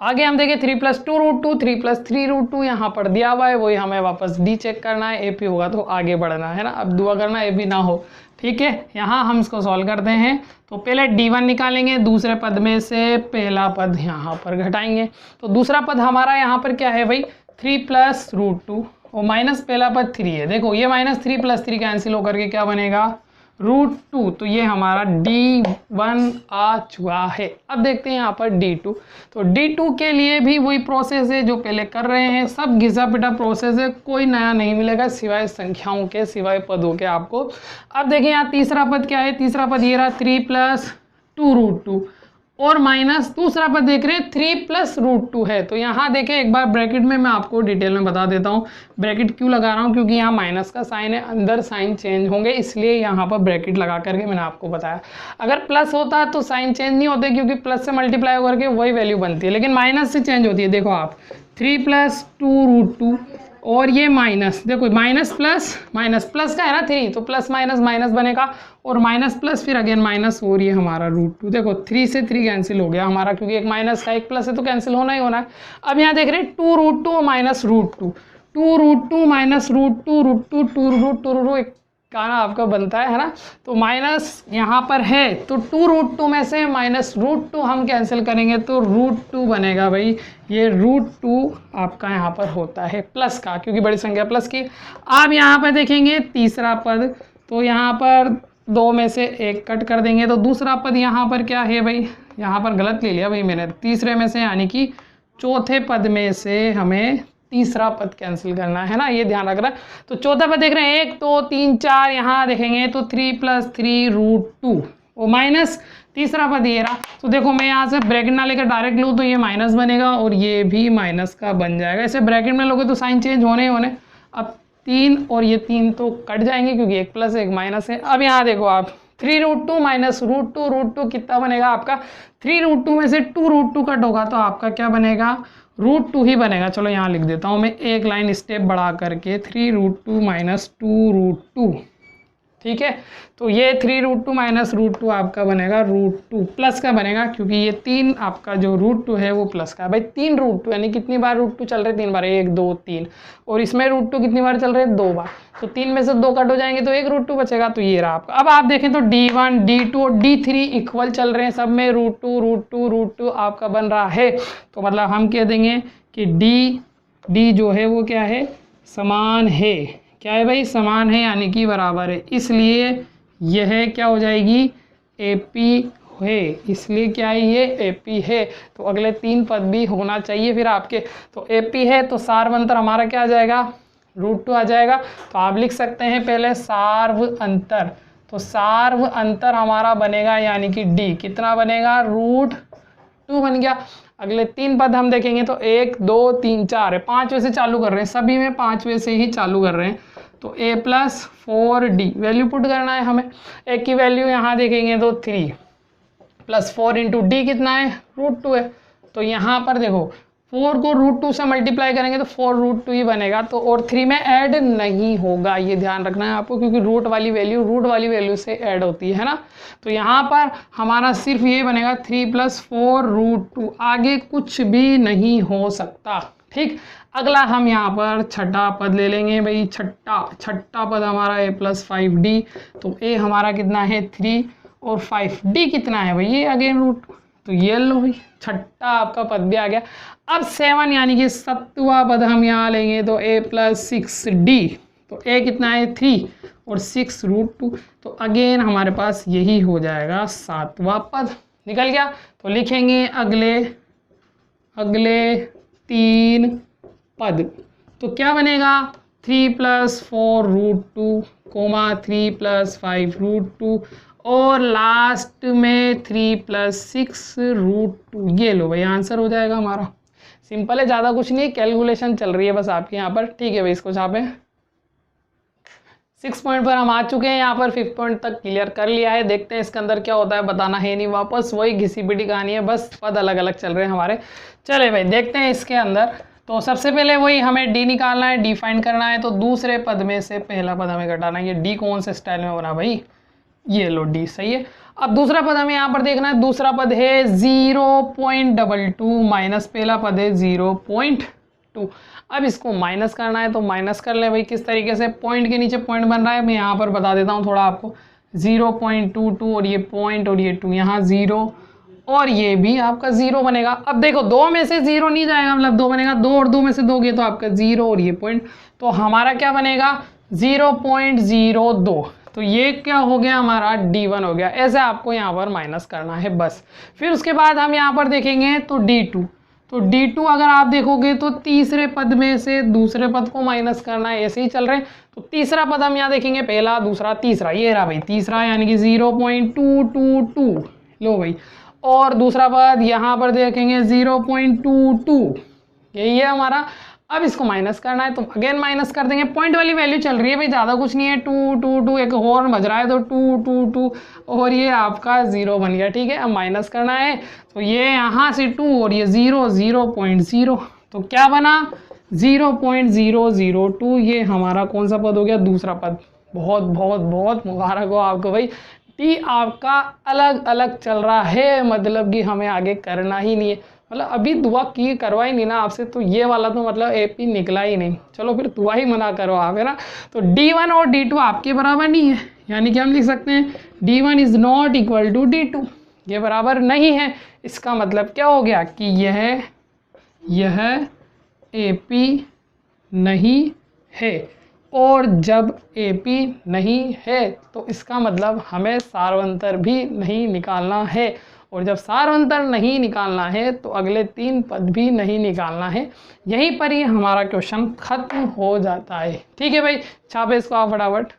आगे हम देखें 3 + 2 √2, 3 + 3 √2 यहाँ पर दिया हुआ है, वही हमें वापस D चेक करना है। AP होगा तो आगे बढ़ना है ना, अब दुआ करना AP ना हो। ठीक है, यहाँ हम इसको सॉल्व करते हैं। तो पहले D1 निकालेंगे, दूसरे पद में से पहला पद यहाँ पर घटाएंगे। तो दूसरा पद हमारा यहाँ पर क्या है भाई, 3 + √2 और माइनस पहला पद 3 है। देखो ये -3 + 3 कैंसिल होकर के क्या बनेगा, √2। तो ये हमारा D1 आ चुका है। अब देखते हैं यहाँ पर D2। तो D2 के लिए भी वही प्रोसेस है जो पहले कर रहे हैं, सब घिसा पिटा प्रोसेस है, कोई नया नहीं मिलेगा सिवाय संख्याओं के, सिवाय पदों के आपको। अब देखिए यहाँ तीसरा पद क्या है, तीसरा पद ये रहा 3 + 2 √2 और माइनस दूसरा पद देख रहे हैं 3 प्लस रूट 2 है। तो यहाँ देखें एक बार ब्रैकेट में मैं आपको डिटेल में बता देता हूँ। ब्रैकेट क्यों लगा रहा हूँ, क्योंकि यहाँ माइनस का साइन है, अंदर साइन चेंज होंगे, इसलिए यहाँ पर ब्रैकेट लगा करके मैंने आपको बताया। अगर प्लस होता तो साइन चेंज नहीं होते, क्योंकि प्लस से मल्टीप्लाई करके वही वैल्यू बनती है, लेकिन माइनस से चेंज होती है। देखो आप 3 प्लस 2 रूट 2 और ये माइनस, देखो माइनस प्लस का है ना 3, तो प्लस माइनस माइनस बनेगा और माइनस प्लस फिर अगेन माइनस और ये हमारा रूट 2। देखो 3 से 3 कैंसिल हो गया हमारा, क्योंकि एक माइनस का एक प्लस है तो कैंसिल होना ही होना है। अब यहाँ देख रहे हैं 2 root 2 minus root 2, 2 root 2 minus root 2 root 2 2 root 2 एक गाना आपका बनता है ना। तो माइनस यहाँ पर है तो 2 रूट 2 में से माइनस रूट 2 हम कैंसिल करेंगे तो रूट 2 बनेगा भाई। ये रूट 2 आपका यहाँ पर होता है प्लस का, क्योंकि बड़ी संख्या प्लस की। आप यहाँ पर देखेंगे तीसरा पद, तो यहाँ पर 2 में से 1 कट कर देंगे, तो दूसरा पद यहाँ पर क्या है भाई, यहाँ पर गलत ले लिया भाई मैंने, तीसरे में से यानी कि चौथे पद में से हमें तीसरा पद कैंसिल करना है ना, ये ध्यान रखना। तो चौथा पद देख रहे हैं 1 2 3 4, यहाँ देखेंगे तो 3 प्लस 3 रूट 2 और माइनस तीसरा पद ये रहा। तो देखो मैं यहाँ से ब्रैकेट ना लेकर डायरेक्ट लूँ तो ये माइनस बनेगा और ये भी माइनस का बन जाएगा। ऐसे ब्रैकेट में लोगे तो साइन चेंज होने ही होने। अब 3 और ये 3 तो कट जाएंगे, क्योंकि एक प्लस एक माइनस है। अब यहाँ देखो आप 3 रूट 2 माइनस रूट 2, रूट 2 कितना बनेगा आपका, 3 रूट 2 में से 2 रूट 2 कट होगा तो आपका क्या बनेगा, रूट 2 ही बनेगा। चलो यहाँ लिख देता हूँ मैं एक लाइन स्टेप बढ़ा करके, 3 रूट 2 माइनस 2 रूट 2, ठीक है। तो ये 3 रूट 2 माइनस रूट 2 आपका बनेगा रूट 2 प्लस का बनेगा, क्योंकि ये 3 आपका जो रूट 2 है वो प्लस का है भाई। 3 रूट 2 यानी कितनी बार रूट 2 चल रहे, 3 बार, 1 2 3, और इसमें रूट 2 कितनी बार चल रहे हैं, 2 बार। तो 3 में से 2 कट हो जाएंगे तो 1 रूट 2 बचेगा। तो ये रहा आपका। अब आप देखें तो D1 D2 और D3 इक्वल चल रहे हैं, सब में रूट 2 आपका बन रहा है। तो मतलब हम कह देंगे कि D जो है वो क्या है, समान है। क्या है भाई, समान है, यानी कि बराबर है, इसलिए यह क्या हो जाएगी, AP है। इसलिए क्या है, ये AP है। तो अगले 3 पद भी होना चाहिए फिर आपके। तो AP है तो सार्व अंतर हमारा क्या आ जाएगा, रूट 2 आ जाएगा। तो आप लिख सकते हैं पहले सार्व अंतर। तो सार्व अंतर हमारा बनेगा यानी कि D कितना बनेगा, रूट 2 बन गया। अगले 3 पद हम देखेंगे तो 1 2 3 4 है, 5वें से चालू कर रहे हैं, सभी में 5वें से ही चालू कर रहे हैं। तो A plus 4D value put करना है हमें। A की वैल्यू यहाँ देखेंगे तो 3 प्लस 4 इंटू D कितना है, रूट 2 है। तो यहाँ पर देखो 4 को रूट 2 से मल्टीप्लाई करेंगे तो 4 रूट 2 ही बनेगा। तो और 3 में ऐड नहीं होगा, ये ध्यान रखना है आपको, क्योंकि रूट वाली वैल्यू से ऐड होती है ना। तो यहाँ पर हमारा सिर्फ ये बनेगा 3 प्लस 4 रूट 2, आगे कुछ भी नहीं हो सकता। ठीक, अगला हम यहाँ पर छठा पद ले लेंगे भाई। छठा पद हमारा A प्लस 5D। तो A हमारा कितना है 3 और 5D कितना है भाई, ये अगेन रूट। तो ये लो भाई, छठा आपका पद भी आ गया। अब 7 यानी कि 7वां पद हम यहाँ लेंगे तो A प्लस 6D। तो A कितना है 3 और 6 रूट 2। तो अगेन हमारे पास यही हो जाएगा 7वां पद, निकल गया। तो लिखेंगे अगले 3 पद। तो क्या बनेगा, 3 plus 4 root 2 comma 3 plus 5 root 2 और लास्ट में 3 प्लस 6 रूट 2। ये लो भाई आंसर हो जाएगा हमारा। सिंपल है, ज़्यादा कुछ नहीं, कैलकुलेशन चल रही है बस आपके यहाँ पर। ठीक है भाई, इसको छापें। 6 पॉइंट पर हम आ चुके हैं, यहाँ पर 5 पॉइंट तक क्लियर कर लिया है। देखते हैं इसके अंदर क्या होता है, बताना है नहीं, वापस वही घिसी पिटी कहानी है, बस पद अलग अलग चल रहे हैं हमारे। चले भाई देखते हैं इसके अंदर। तो सबसे पहले वही हमें D निकालना है, D फाइंड करना है। तो दूसरे पद में से पहला पद हमें घटाना है। ये D कौन से स्टाइल में बना भाई, ये लो D, सही है। अब दूसरा पद हमें यहाँ पर देखना है। दूसरा पद है 0.22 माइनस पहला पद है 0.2। अब इसको माइनस करना है, तो माइनस कर ले भाई। किस तरीके से, पॉइंट के नीचे पॉइंट बन रहा है, मैं यहाँ पर बता देता हूँ थोड़ा आपको। 0.22 और ये पॉइंट और ये 2, यहाँ 0 और ये भी आपका 0 बनेगा। अब देखो 2 में से 0 नहीं जाएगा, मतलब 2 बनेगा, 2 और 2 में से दोगे तो आपका 0 और ये पॉइंट। तो हमारा क्या बनेगा 0.02। तो ये क्या हो गया हमारा D1 हो गया। ऐसे आपको यहाँ पर माइनस करना है बस। फिर उसके बाद हम यहाँ पर देखेंगे तो D2। तो D2 अगर आप देखोगे तो तीसरे पद में से दूसरे पद को माइनस करना है, ऐसे ही चल रहे हैं। तो तीसरा पद हम यहाँ देखेंगे, पहला दूसरा तीसरा, ये रहा भाई तीसरा, यानी कि 0.222। लो भाई, और दूसरा पद यहाँ पर देखेंगे 0.22, यही है हमारा। अब इसको माइनस करना है तो अगेन माइनस कर देंगे, पॉइंट वाली वैल्यू चल रही है भाई, ज़्यादा कुछ नहीं है। 2 एक हॉर्न बज रहा है तो 2 और ये आपका 0 बन गया, ठीक है। अब माइनस करना है तो ये यहाँ से 2 और ये 0.0, तो क्या बना 0.002, ये हमारा कौन सा पद हो गया, दूसरा पद। बहुत बहुत बहुत मुबारक हो आपको भाई, टी आपका अलग अलग चल रहा है, मतलब कि हमें आगे करना ही नहीं है, मतलब अभी दुआ की करवाई नहीं ना आपसे, तो ये वाला तो मतलब एपी निकला ही नहीं। चलो फिर दुआ ही मना करो आप, है ना। तो D1 और D2 आपके बराबर नहीं है, यानी कि हम लिख सकते हैं D1 is not equal to D2, ये बराबर नहीं है। इसका मतलब क्या हो गया कि यह एपी नहीं है, और जब एपी नहीं है तो इसका मतलब हमें सार्वंतर भी नहीं निकालना है, और जब सार्वंतर नहीं निकालना है तो अगले 3 पद भी नहीं निकालना है। यहीं पर ही हमारा क्वेश्चन खत्म हो जाता है, ठीक है भाई। छापे इसको आप फटाफट।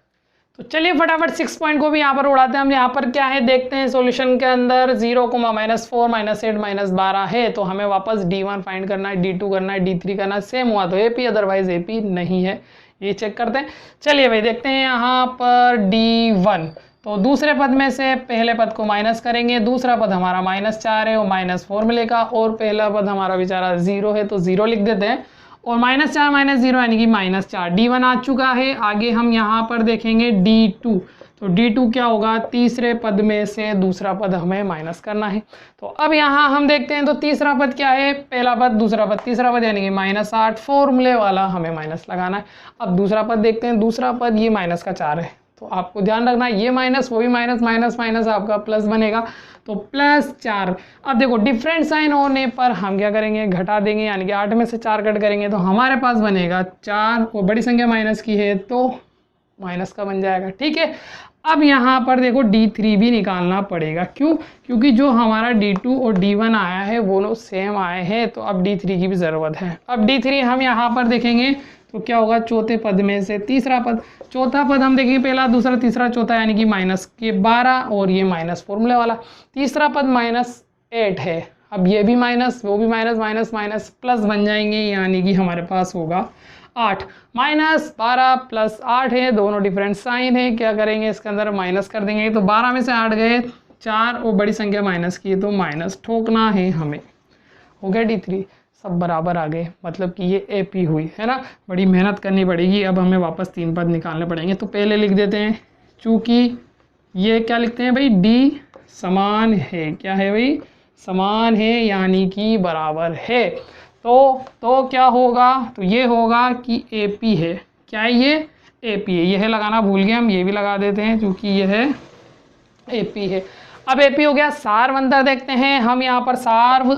तो चलिए फटाफट 6 पॉइंट को भी यहाँ पर उड़ाते हैं हम। यहाँ पर क्या है देखते हैं, सॉल्यूशन के अंदर 0, -4, -8, -12 है, तो हमें वापस D1 फाइंड करना है, D2 करना है, D3 करना है। सेम हुआ तो AP, अदरवाइज AP नहीं है, ये चेक करते हैं। चलिए भाई देखते हैं यहाँ पर D1, तो दूसरे पद में से पहले पद को माइनस करेंगे, दूसरा पद हमारा -4 है और -4 मिलेगा, और पहला पद हमारा बेचारा 0 है तो 0 लिख देते हैं, और -4 -0 यानी कि -4। D1 आ चुका है। आगे हम यहाँ पर देखेंगे D2, तो D2 क्या होगा, तीसरे पद में से दूसरा पद हमें माइनस करना है। तो अब यहाँ हम देखते हैं, तो तीसरा पद क्या है, पहला पद दूसरा पद, तीसरा पद यानी कि -8, फॉर्मूले वाला हमें माइनस लगाना है। अब दूसरा पद देखते हैं, दूसरा पद ये -4 है, तो आपको ध्यान रखना ये माइनस वो भी माइनस, माइनस आपका प्लस बनेगा, तो +4। अब देखो डिफरेंट साइन होने पर हम क्या करेंगे, घटा देंगे, यानी कि 8 में से 4 कट करेंगे तो हमारे पास बनेगा 4, और बड़ी संख्या माइनस की है तो माइनस का बन जाएगा, ठीक है। अब यहाँ पर देखो D3 भी निकालना पड़ेगा, क्यों, क्योंकि जो हमारा D2 और D1 आया है वो लोग सेम आए हैं, तो अब D3 की भी ज़रूरत है। अब D3 हम यहाँ पर देखेंगे तो क्या होगा, चौथे पद में से तीसरा पद, चौथा पद हम देखेंगे पहला दूसरा तीसरा चौथा, यानी कि -12, और ये माइनस फॉर्मूले वाला। तीसरा पद -8 है, अब ये भी माइनस वो भी माइनस प्लस बन जाएंगे, यानी कि हमारे पास होगा 8। -12 + 8 है, दोनों डिफरेंट साइन है, क्या करेंगे इसके अंदर माइनस कर देंगे, तो 12 में से 8 गए 4, और बड़ी संख्या माइनस की है तो माइनस ठोकना है हमें, हो गया D3, सब बराबर आ गए, मतलब कि ये AP हुई, है ना। बड़ी मेहनत करनी पड़ेगी, अब हमें वापस 3 पद निकालने पड़ेंगे। तो पहले लिख देते हैं, चूँकि ये क्या लिखते हैं भाई, D समान है, क्या है भाई, समान है, यानी कि बराबर है। तो क्या होगा, तो ये होगा कि AP है, क्या है ये, AP है, यह लगाना भूल गए हम, ये भी लगा देते हैं क्योंकि यह AP है। अब AP हो गया। सार्व अंतर देखते हैं हम यहाँ पर, सार्व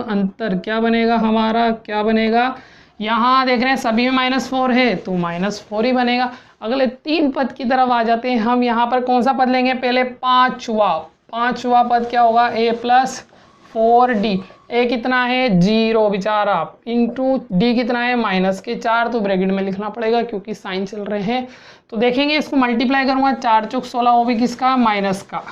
अंतर क्या बनेगा हमारा, क्या बनेगा, यहाँ देख रहे हैं सभी में -4 है तो -4 ही बनेगा। अगले 3 पद की तरफ आ जाते हैं हम, यहाँ पर कौन सा पद लेंगे, पहले पांचवा पद क्या होगा, A + 4D, A कितना है 0 बेचारा, इंटू D कितना है -4, तो ब्रैकेट में लिखना पड़ेगा क्योंकि साइन चल रहे हैं। तो देखेंगे इसको मल्टीप्लाई करूँगा, 4 × 16, वो भी किसका, माइनस का,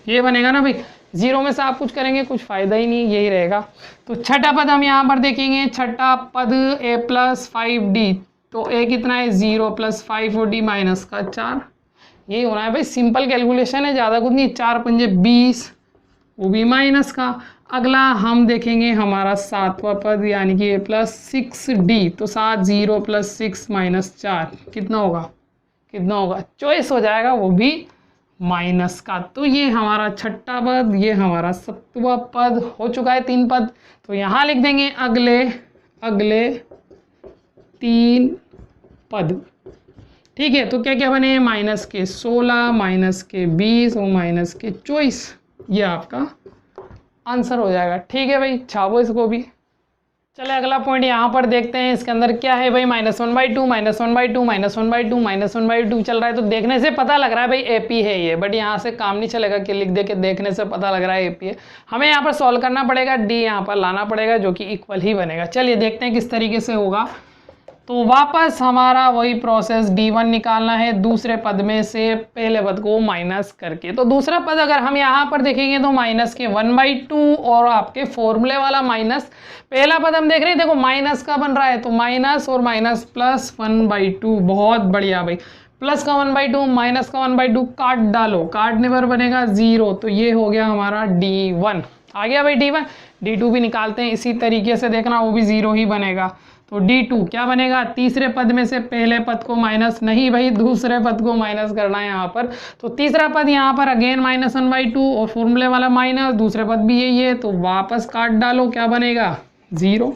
ये बनेगा ना भाई। 0 में से आप कुछ करेंगे कुछ फ़ायदा ही नहीं, यही रहेगा। तो छठा पद हम यहाँ पर देखेंगे, छठा पद A + 5D, तो A कितना है 0 + 5 और D -4, यही होना है भाई। सिंपल कैलकुलेशन है, ज़्यादा कुछ नहीं। 4 × 5 = 20, वो भी माइनस का। अगला हम देखेंगे हमारा 7वां पद, यानी कि A + 6D, तो 7 0 + 6 -4 कितना होगा, चॉइस हो जाएगा, वो भी माइनस का। तो ये हमारा छठा पद, ये हमारा 7वां पद हो चुका है, 3 पद। तो यहाँ लिख देंगे अगले 3 पद, ठीक है। तो क्या क्या बने, -16, -20 और -24, ये आपका आंसर हो जाएगा, ठीक है भाई। छापो इसको भी। चले अगला पॉइंट यहाँ पर देखते हैं, इसके अंदर क्या है भाई, -1/2 -1/2 चल रहा है। तो देखने से पता लग रहा है भाई AP है ये, बट यहाँ से काम नहीं चलेगा कि लिख दे के देखने से पता लग रहा है AP है। हमें यहाँ पर सॉल्व करना पड़ेगा, D यहाँ पर लाना पड़ेगा, जो कि इक्वल ही बनेगा। चलिए देखते हैं किस तरीके से होगा। तो वापस हमारा वही प्रोसेस d1 निकालना है दूसरे पद में से पहले पद को माइनस करके। तो दूसरा पद अगर हम यहाँ पर देखेंगे तो माइनस के 1/2 और आपके फॉर्मूले वाला माइनस, पहला पद हम देख रहे हैं देखो माइनस का बन रहा है तो माइनस और माइनस प्लस 1/2, बहुत बढ़िया भाई। प्लस का 1/2 माइनस का 1/2 काट डालो, काटने पर बनेगा 0, तो ये हो गया हमारा d1। आ गया भाई d1। d2 भी निकालते हैं इसी तरीके से, देखना वो भी 0 ही बनेगा। तो d2 क्या बनेगा, तीसरे पद में से पहले पद को माइनस, नहीं भाई दूसरे पद को माइनस करना है यहाँ पर। तो तीसरा पद यहाँ पर अगेन माइनस 1/2 और फॉर्मूले वाला माइनस, दूसरे पद भी यही है तो वापस काट डालो, क्या बनेगा 0।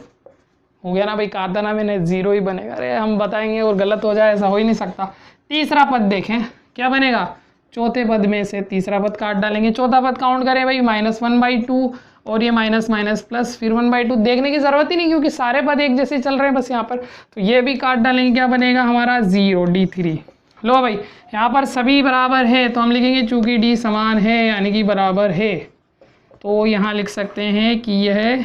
हो गया ना भाई, काट देना मैंने 0 ही बनेगा। अरे हम बताएंगे और गलत हो जाए, ऐसा हो ही नहीं सकता। तीसरा पद देखें क्या बनेगा, चौथे पद में से तीसरा पद काट डालेंगे, चौथा पद काउंट करें भाई माइनस 1/2 और ये माइनस माइनस प्लस फिर 1/2, देखने की ज़रूरत ही नहीं क्योंकि सारे पद एक जैसे चल रहे हैं बस यहाँ पर। तो ये भी काट डालेंगे, क्या बनेगा हमारा 0 d3। लो भाई यहाँ पर सभी बराबर है तो हम लिखेंगे चूँकि d समान है यानी कि बराबर है, तो यहाँ लिख सकते हैं कि यह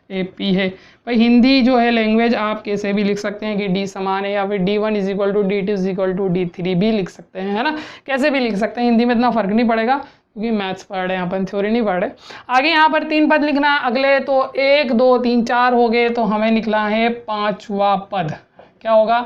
AP है। भाई हिंदी जो है लैंग्वेज आप कैसे भी लिख सकते हैं कि d समान है, या फिर d1 = d2 = d3 भी लिख सकते हैं, है ना, कैसे भी लिख सकते हैं, हिंदी में इतना फ़र्क नहीं पड़ेगा क्योंकि मैथ्स पढ़ रहे हैं अपन, थ्योरी नहीं पढ़ रहे। आगे यहाँ पर 3 पद लिखना अगले, तो 1 2 3 4 हो गए, तो हमें लिखना है 5वां पद, क्या होगा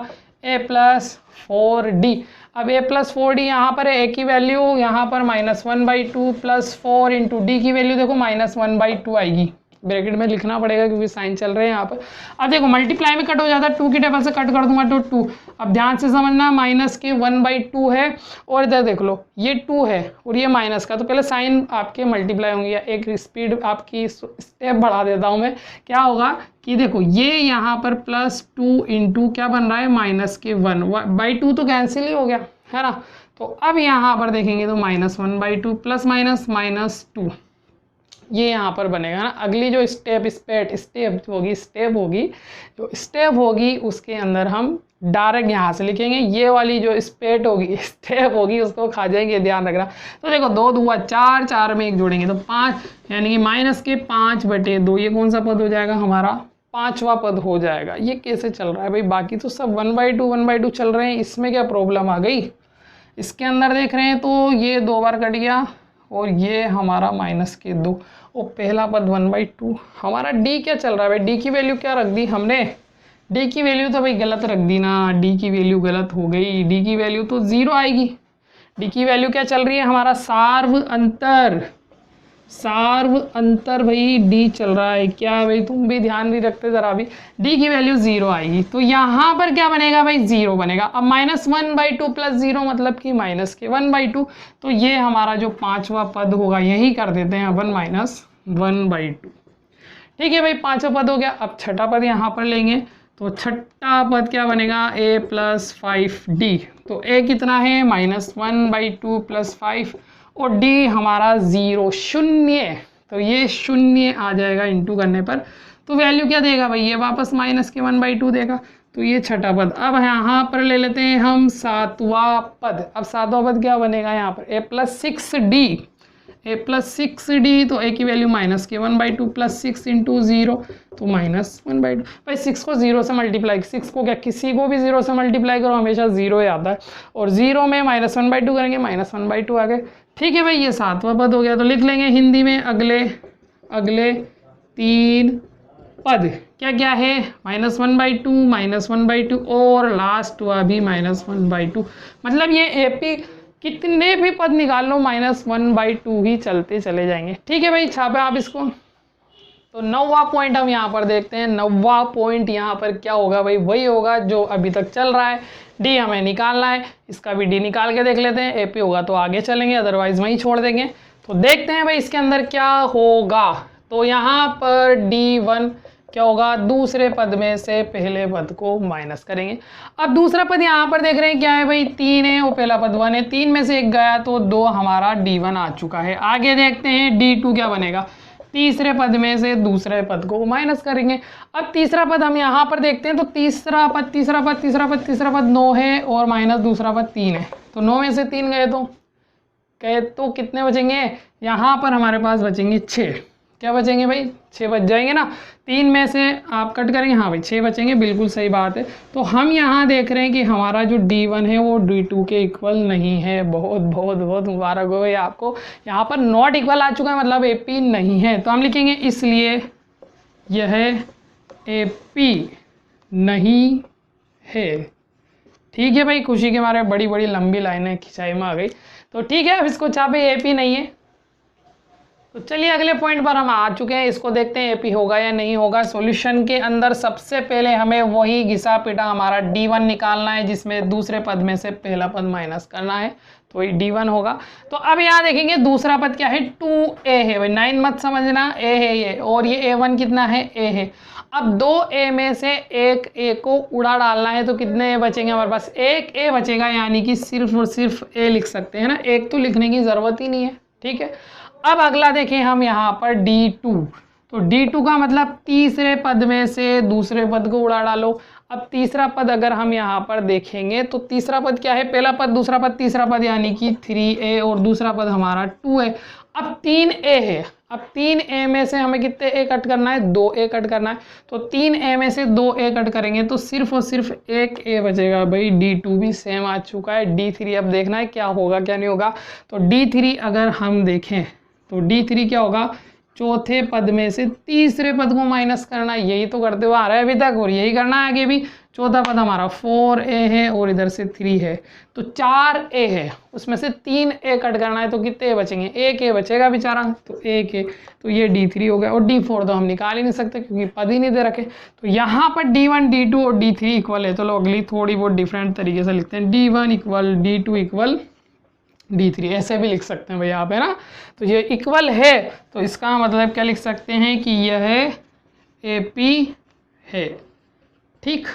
a+4d। अब a+4d यहाँ पर a की वैल्यू यहाँ पर -1/2 + 4 × d की वैल्यू देखो -1/2 आएगी, ब्रैकेट में लिखना पड़ेगा क्योंकि साइन चल रहे हैं यहाँ पर। अब देखो मल्टीप्लाई में कट हो जाता है, 2 की टेबल से कट कर दूंगा तो 2। अब ध्यान से समझना, माइनस के 1/2 है और इधर देख लो ये 2 है और ये माइनस का, तो पहले साइन आपके मल्टीप्लाई होंगे, या एक स्पीड आपकी स्टेप बढ़ा देता हूँ मैं। क्या होगा कि देखो ये यहाँ पर +2 × क्या बन रहा है -1/2 तो कैंसिल ही हो गया, है ना। तो अब यहाँ पर देखेंगे तो -1/2 प्लस माइनस -2 ये यहाँ पर बनेगा ना। अगली जो स्टेप होगी उसके अंदर हम डायरेक्ट यहाँ से लिखेंगे, ये वाली जो स्टेप होगी उसको खा जाएंगे, ध्यान रखना। तो देखो 2 दूआ 4, 4 में 1 जोड़ेंगे तो 5, यानी कि -5/2, ये कौन सा पद हो जाएगा हमारा 5वां पद हो जाएगा। ये कैसे चल रहा है भाई, बाकी तो सब 1/2 चल रहे हैं, इसमें क्या प्रॉब्लम आ गई। इसके अंदर देख रहे हैं तो ये 2 बार कट गया और ये हमारा -2 और पहला पद 1/2। हमारा d क्या चल रहा है भाई, d की वैल्यू क्या रख दी हमने, d की वैल्यू तो भाई गलत रख दी ना, d की वैल्यू गलत हो गई, d की वैल्यू तो 0 आएगी। d की वैल्यू क्या चल रही है हमारा सार्व अंतर भाई d चल रहा है, क्या भाई तुम भी ध्यान नहीं रखते ज़रा भी, d की वैल्यू 0 आएगी। तो यहाँ पर क्या बनेगा भाई 0 बनेगा। अब -1/2 + 0 मतलब कि -1/2, तो ये हमारा जो 5वां पद होगा यही कर देते हैं अपन -1/2। ठीक है भाई 5वां पद हो गया। अब छठा पद यहाँ पर लेंगे तो छठा पद क्या बनेगा a+5d। तो a कितना है -1/2 + 5 और d हमारा 0 0, तो ये 0 आ जाएगा इंटू करने पर, तो वैल्यू क्या देगा भाई, ये वापस -1/2 देगा। तो ये छठा पद। अब यहाँ पर ले लेते हैं हम 7वां पद। अब 7वां पद क्या बनेगा यहाँ पर a+6d, तो a की वैल्यू -1/2 + 6 × 0, तो -1/2। भाई 6 को 0 से मल्टीप्लाई, 6 को क्या किसी को भी 0 से मल्टीप्लाई करो हमेशा 0 ही आता है, और 0 में -1/2 करेंगे -1/2 आ गए। ठीक है भाई ये 7वां पद हो गया। तो लिख लेंगे हिंदी में अगले 3 पद क्या क्या है, -1/2 और लास्ट हुआ भी -1/2। मतलब ये AP कितने भी पद निकाल लो -1/2 ही चलते चले जाएंगे। ठीक है भाई छापे आप इसको। तो 9वां पॉइंट हम यहाँ पर देखते हैं। 9वां पॉइंट यहाँ पर क्या होगा भाई, वही होगा जो अभी तक चल रहा है, D हमें निकालना है, इसका भी D निकाल के देख लेते हैं, AP होगा तो आगे चलेंगे अदरवाइज वहीं छोड़ देंगे। तो देखते हैं भाई इसके अंदर क्या होगा। तो यहाँ पर D1 क्या होगा, दूसरे पद में से पहले पद को माइनस करेंगे। अब दूसरा पद यहाँ पर देख रहे हैं क्या है भाई 3 है और पहला पद 1 है, 3 में से 1 गया तो 2 हमारा D1 आ चुका है। आगे देखते हैं D2 क्या बनेगा, तीसरे पद में से दूसरे पद को माइनस करेंगे। अब तीसरा पद हम यहाँ पर देखते हैं तो तीसरा पद 9 है और माइनस दूसरा पद 3 है, तो 9 में से 3 गए तो कितने बचेंगे, यहाँ पर हमारे पास बचेंगे 6। क्या बचेंगे भाई, 6 बच जाएंगे ना। 3 में से आप कट करेंगे, हाँ भाई 6 बचेंगे, बिल्कुल सही बात है। तो हम यहाँ देख रहे हैं कि हमारा जो D1 है वो D2 के इक्वल नहीं है। बहुत बहुत बहुत मुबारक हो भाई आपको, यहाँ पर नॉट इक्वल आ चुका है, मतलब AP नहीं है। तो हम लिखेंगे इसलिए यह AP नहीं है। ठीक है भाई, खुशी के मारे बड़ी बड़ी लंबी लाइनें खिंचाई में आ गई। तो ठीक है, अब इसको चाहे AP नहीं है। तो चलिए अगले पॉइंट पर हम आ चुके हैं, इसको देखते हैं AP होगा या नहीं होगा। सॉल्यूशन के अंदर सबसे पहले हमें वही घिसा पिटा हमारा D1 निकालना है, जिसमें दूसरे पद में से पहला पद माइनस करना है, तो ये D1 होगा। तो अब यहाँ देखेंगे दूसरा पद क्या है, 2A है भाई, 9 मत समझना, A है ये, और ये A1 कितना है, A है। अब 2A में से एक A को उड़ा डालना है, तो कितने A बचेंगे हमारे पास, एक A बचेगा, यानी कि सिर्फ और सिर्फ A लिख सकते हैं ना, एक तो लिखने की ज़रूरत ही नहीं है। ठीक है, अब अगला देखें हम यहाँ पर D2। तो D2 का मतलब तीसरे पद में से दूसरे पद को उड़ा डालो। अब तीसरा पद अगर हम यहाँ पर देखेंगे तो तीसरा पद क्या है, पहला पद दूसरा पद तीसरा पद, यानी कि 3A, और दूसरा पद हमारा 2A। अब 3A है, अब 3A में से हमें कितने A कट करना है, 2A कट करना है। तो 3A में से 2A कट करेंगे तो सिर्फ और सिर्फ एक A बचेगा भाई। D2 भी सेम आ चुका है। D3 अब देखना है क्या होगा क्या नहीं होगा। तो D3 अगर हम देखें तो D3 क्या होगा, चौथे पद में से तीसरे पद को माइनस करना, यही तो करते हुए आ रहा है अभी तक, और यही करना है आगे भी। चौथा पद हमारा 4A है और इधर से 3 है, तो 4A है, उसमें से 3A कट करना है, तो कितने A बचेंगे, एक A बचेगा बेचारा, तो एक A, तो ये D3 हो गया। और D4 तो हम निकाल ही नहीं सकते क्योंकि पद ही नहीं दे रखे। तो यहाँ पर D1 D2 और D3 इक्वल है। तो लोग अगली थोड़ी बहुत डिफरेंट तरीके से लिखते हैं, D1 equal D2 equal D3, ऐसे भी लिख सकते हैं भाई आप, है ना। तो ये इक्वल है, तो इसका मतलब क्या लिख सकते हैं कि यह AP है। ठीक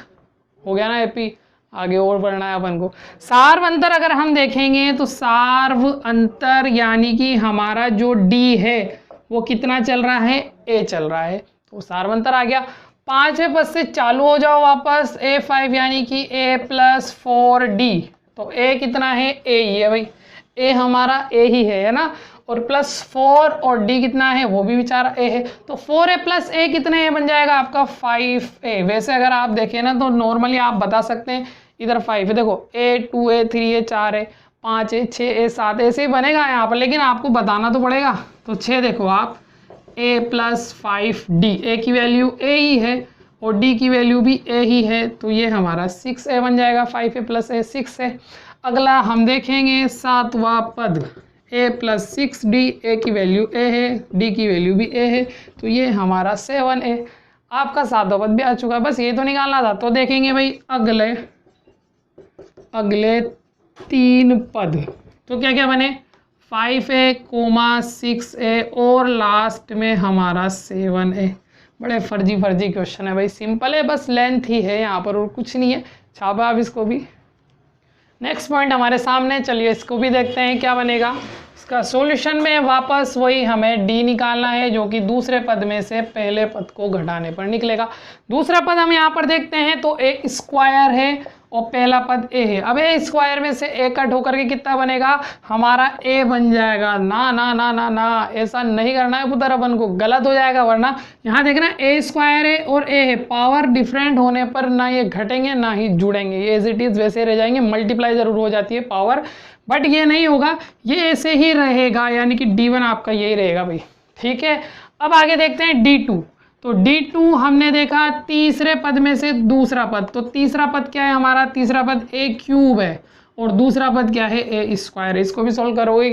हो गया ना AP। आगे और बढ़ना है अपन को। सार्व अंतर अगर हम देखेंगे तो सार्व अंतर यानी कि हमारा जो D है वो कितना चल रहा है, A चल रहा है, तो सार्व अंतर आ गया। 5वें पद से चालू हो जाओ वापस, A5 यानी कि A + 4D। तो A कितना है, A ही है भाई, A हमारा A ही है ना, और +4 और D कितना है, वो भी बेचारा A है। तो 4A + A कितने A बन जाएगा आपका, 5A। वैसे अगर आप देखें ना तो नॉर्मली आप बता सकते हैं, इधर 5 है, देखो A 2A 3A 4A 5A 6A 7 ऐसे ही बनेगा यहाँ पर, लेकिन आपको बताना तो पड़ेगा। तो 6 देखो आप, A + 5D, A की वैल्यू A ही है और D की वैल्यू भी A ही है, तो ये हमारा 6A बन जाएगा। 5A + A 6 है। अगला हम देखेंगे 7वां पद, A + 6D, A की वैल्यू A है, D की वैल्यू भी A है, तो ये हमारा 7A। आपका 7वां पद भी आ चुका है, बस ये तो निकालना था। तो देखेंगे भाई अगले 3 पद, तो क्या क्या बने, 5A, 6A और लास्ट में हमारा 7A। बड़े फर्जी क्वेश्चन है भाई, सिंपल है, बस लेंथ ही है यहाँ पर और कुछ नहीं है। छापा आप इसको भी। नेक्स्ट पॉइंट हमारे सामने, चलिए इसको भी देखते हैं क्या बनेगा। इसका सॉल्यूशन में वापस वही हमें D निकालना है, जो कि दूसरे पद में से पहले पद को घटाने पर निकलेगा। दूसरा पद हम यहाँ पर देखते हैं तो A² है और पहला पद A है। अब A² में से A कट होकर के कितना बनेगा, हमारा A बन जाएगा। ना ना ना ना ना, ऐसा नहीं करना है पुत्र, अपन को गलत हो जाएगा, वरना यहाँ देखना A² है और A है, पावर डिफरेंट होने पर ना ये घटेंगे ना ही जुड़ेंगे, ये एज इट इज वैसे रह जाएंगे। मल्टीप्लाई जरूर हो जाती है पावर, बट ये नहीं होगा, ये ऐसे ही रहेगा, यानी कि D1 आपका यही रहेगा भाई। ठीक है, अब आगे देखते हैं D2। तो D2 हमने देखा तीसरे पद में से दूसरा पद, तो तीसरा पद क्या है हमारा, तीसरा पद A³ है और दूसरा पद क्या है, A²। इसको भी सॉल्व करोगे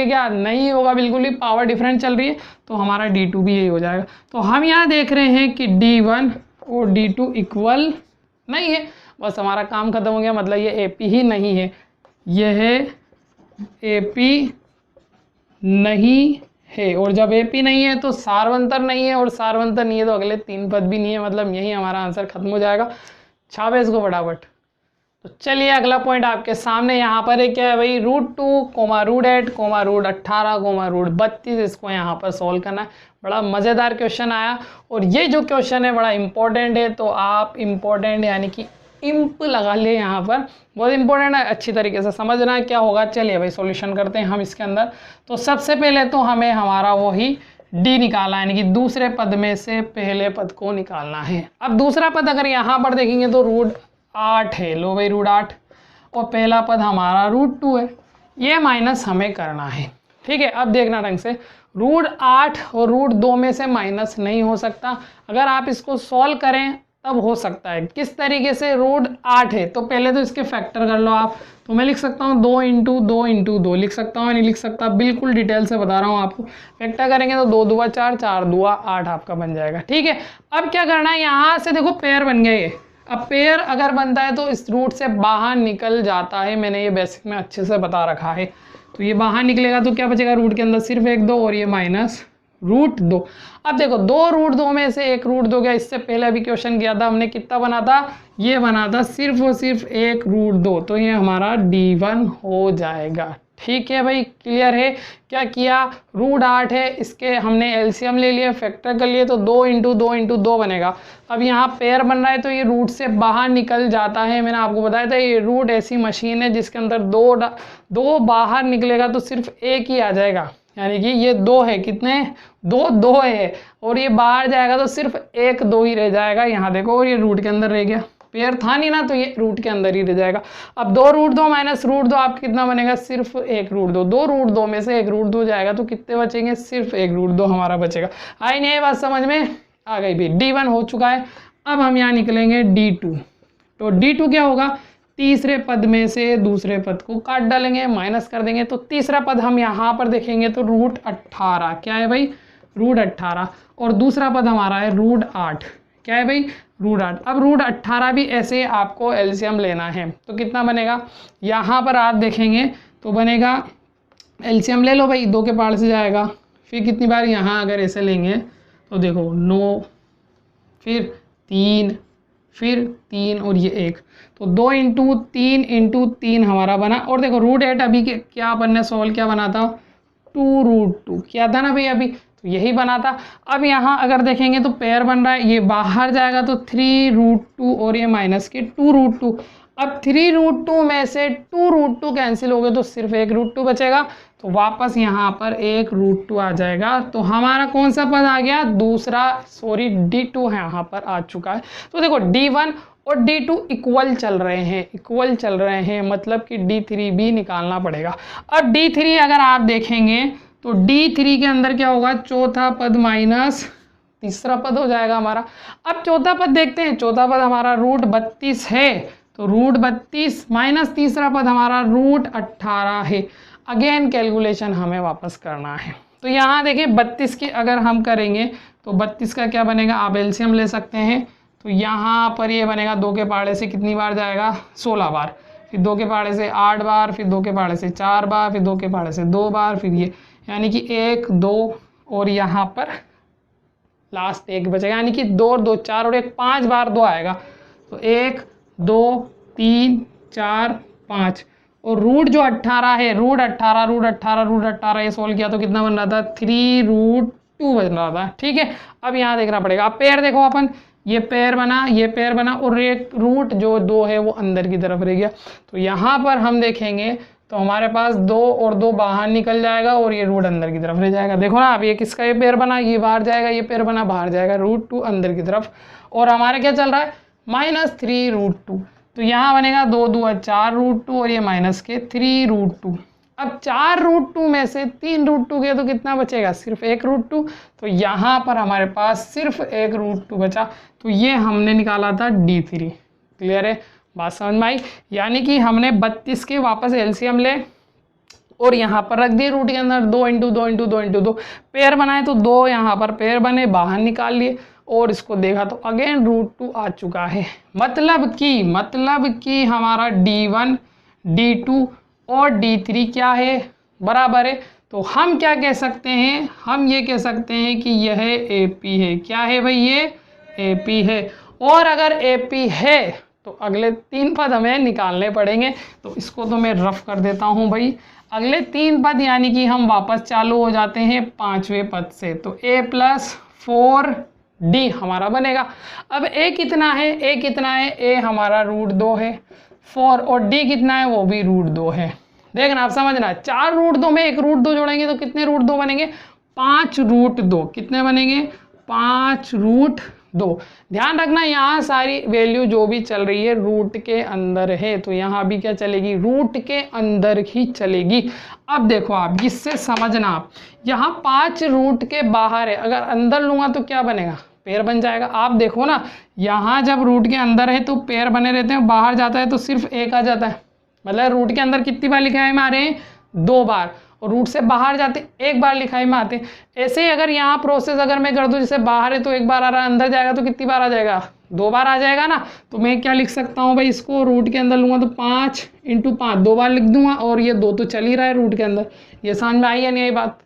क्या, नहीं होगा बिल्कुल ही, पावर डिफरेंट चल रही है, तो हमारा D2 भी यही हो जाएगा। तो हम यहाँ देख रहे हैं कि D1 और D2 इक्वल नहीं है, बस हमारा काम खत्म हो गया, मतलब ये AP ही नहीं है, यह AP नहीं है। और जब AP नहीं है तो सार्वंतर नहीं है, और सार्वंतर नहीं है तो अगले 3 पद भी नहीं है, मतलब यही हमारा आंसर खत्म हो जाएगा। छापे इसको फटाफट। तो चलिए अगला पॉइंट आपके सामने यहाँ पर है, क्या है भाई, √2, √8, √18, √32, इसको यहाँ पर सॉल्व करना है। बड़ा मज़ेदार क्वेश्चन आया, और ये जो क्वेश्चन है बड़ा इंपॉर्टेंट है, तो आप इम्पोर्टेंट यानी कि इम्प लगा लिए यहाँ पर, बहुत इंपॉर्टेंट है, अच्छी तरीके से समझना है क्या होगा। चलिए भाई सॉल्यूशन करते हैं हम इसके अंदर। तो सबसे पहले तो हमें हमारा वही डी निकालना है, यानी कि दूसरे पद में से पहले पद को निकालना है। अब दूसरा पद अगर यहाँ पर देखेंगे तो √8 है, लो भाई √8, और पहला पद हमारा √2 है। ये माइनस हमें करना है, ठीक है। अब देखना ढंग से, √8 और √2 में से माइनस नहीं हो सकता। अगर आप इसको सॉल्व करें तब हो सकता है। किस तरीके से, √8 है तो पहले तो इसके फैक्टर कर लो आप। तो मैं लिख सकता हूँ 2 × 2 × 2 लिख सकता हूँ, नहीं लिख सकता, बिल्कुल डिटेल से बता रहा हूँ आपको। फैक्टर करेंगे तो 2 दूआ 4, 4 दूआ 8 आपका बन जाएगा, ठीक है। अब क्या करना है, यहाँ से देखो पेयर बन गए ये। अब पेयर अगर बनता है तो इस रूट से बाहर निकल जाता है, मैंने ये बेसिक में अच्छे से बता रखा है। तो ये बाहर निकलेगा तो क्या बचेगा, रूट के अंदर सिर्फ 1 2 और ये माइनस √2। अब देखो 2 √2 में से 1 √2 गया। इससे पहले अभी क्वेश्चन किया था हमने, कितना बना था, ये बना था सिर्फ और सिर्फ 1 √2, तो ये हमारा D1 हो जाएगा, ठीक है भाई। क्लियर है, क्या किया, √8 है, इसके हमने एलसीएम ले लिया, फैक्टर कर लिए, तो 2 × 2 × 2 बनेगा। अब यहाँ पेयर बन रहा है तो ये रूट से बाहर निकल जाता है। मैंने आपको बताया था ये रूट ऐसी मशीन है जिसके अंदर दो बाहर निकलेगा तो सिर्फ एक ही आ जाएगा, यानी कि ये 2 है, कितने 2 है, और ये बाहर जाएगा तो सिर्फ 1 2 ही रह जाएगा। यहाँ देखो, और ये रूट के अंदर रह गया, पेयर था नहीं ना, तो ये रूट के अंदर ही रह जाएगा। अब 2 √2 माइनस √2 आप कितना बनेगा, सिर्फ 1 √2। 2 √2 में से 1 √2 जाएगा तो कितने बचेंगे, सिर्फ 1 √2 हमारा बचेगा। आई नहीं, ये बात समझ में आ गई भी। D1 हो चुका है। अब हम यहाँ निकलेंगे D2। तो D2 क्या होगा, तीसरे पद में से दूसरे पद को काट डालेंगे, माइनस कर देंगे। तो तीसरा पद हम यहाँ पर देखेंगे तो √18, क्या है भाई, √18, और दूसरा पद हमारा है √8, क्या है भाई, √8। अब √18 भी ऐसे आपको एलसीएम लेना है, तो कितना बनेगा, यहाँ पर आप देखेंगे तो बनेगा, एलसीएम ले लो भाई, 2 के पार से जाएगा, फिर कितनी बार यहाँ अगर ऐसे लेंगे तो देखो 9, फिर 3, फिर 3 और ये 1, तो 2 × 3 × 3 हमारा बना। और देखो √8 अभी क्या अपन ने सॉल्व क्या बना था, 2 √2 किया था ना भाई अभी, तो यही बना था। अब यहाँ अगर देखेंगे तो पेयर बन रहा है, ये बाहर जाएगा तो 3 √2 और ये माइनस के 2 √2। अब 3 √2 में से 2 √2 कैंसिल हो गए तो सिर्फ 1 √2 बचेगा, तो वापस यहाँ पर 1 √2 आ जाएगा। तो हमारा कौन सा पद आ गया, दूसरा, सॉरी D2 है, यहाँ पर आ चुका है। तो देखो D1 और D2 इक्वल चल रहे हैं, मतलब कि D3 भी निकालना पड़ेगा। अब D3 अगर आप देखेंगे तो D3 के अंदर क्या होगा, चौथा पद माइनस तीसरा पद हो जाएगा हमारा। अब चौथा पद देखते हैं, चौथा पद हमारा √32 है, तो √32 माइनस तीसरा पद हमारा √18 है। अगेन कैलकुलेशन हमें वापस करना है। तो यहाँ देखिए 32 की अगर हम करेंगे तो 32 का क्या बनेगा, आप एलसीएम ले सकते हैं। तो यहाँ पर ये बनेगा 2 के पहाड़े से कितनी बार जाएगा, 16 बार, फिर 2 के पहाड़े से 8 बार, फिर 2 के पहाड़े से 4 बार, फिर 2 के पहाड़े से 2 बार, फिर ये, यानी कि 1 2 और यहाँ पर लास्ट 1 बचेगा, यानी कि 2 और 2 4 और 1 5 बार 2 आएगा। तो 1 2 3 4 5, और रूट जो 18 है, √18 ये सोल्व किया तो कितना बन रहा था, 3 √2 बन रहा था, ठीक है। अब यहाँ देखना पड़ेगा, अब पेयर देखो अपन, ये पेयर बना और एक रूट जो 2 है वो अंदर की तरफ रह गया। तो यहाँ पर हम देखेंगे तो हमारे पास 2 और 2 बाहर निकल जाएगा और ये रूट अंदर की तरफ रह जाएगा। देखो ना, अब ये किसका ये पेयर बना, ये बाहर जाएगा, ये पेयर बना बाहर जाएगा, √2 अंदर की तरफ, और हमारे क्या चल रहा है, -3 √2। तो यहाँ बनेगा 2 2 4 √2 और ये माइनस के 3 √2। अब 4 √2 में से 3 √2 गए तो कितना बचेगा, सिर्फ 1 √2। तो यहाँ पर हमारे पास सिर्फ 1 √2 बचा, तो ये हमने निकाला था D3। क्लियर है, बात समझ में आई। यानी कि हमने 32 के वापस एलसीएम ले और यहाँ पर रख दिए रूट के अंदर, 2 × 2 × 2 × 2 पेयर बनाए तो 2 यहाँ पर पेयर बने, बाहर निकाल लिए और इसको देखा तो अगेन √2 आ चुका है। मतलब कि हमारा D1 D2 और D3 क्या है, बराबर है। तो हम क्या कह सकते हैं, हम ये कह सकते हैं कि यह AP है। क्या है भाई, ये AP है। और अगर AP है तो अगले 3 पद हमें निकालने पड़ेंगे। तो इसको तो मैं रफ कर देता हूँ भाई, अगले 3 पद यानी कि हम वापस चालू हो जाते हैं 5वें पद से। तो A + 4D हमारा बनेगा। अब A कितना है, A हमारा √2 है, 4 और D कितना है, वो भी √2 है। देखना आप समझना, 4 √2 में 1 √2 जोड़ेंगे तो कितने √2 बनेंगे, 5√2 कितने बनेंगे 5√2। ध्यान रखना यहाँ सारी वैल्यू जो भी चल रही है रूट के अंदर है, तो यहाँ भी क्या चलेगी रूट के अंदर ही चलेगी। अब देखो आप इससे समझना, आप यहाँ 5 रूट के बाहर है, अगर अंदर लूँगा तो क्या बनेगा पेयर बन जाएगा। आप देखो ना यहाँ जब रूट के अंदर है तो पेयर बने रहते हैं, बाहर जाता है तो सिर्फ एक आ जाता है। मतलब रूट के अंदर कितनी बार लिखाई में आ रहे हैं 2 बार, और रूट से बाहर जाते 1 बार लिखाई में आते। ऐसे ही अगर यहाँ प्रोसेस अगर मैं कर दूँ, जैसे बाहर है तो 1 बार आ रहा है, अंदर जाएगा तो कितनी बार आ जाएगा 2 बार आ जाएगा ना। तो मैं क्या लिख सकता हूँ भाई, इसको रूट के अंदर लूँगा तो 5 × 5 2 बार लिख दूंगा, और ये 2 तो चल ही रहा है रूट के अंदर। ये समझ में आई या नहीं आई बात।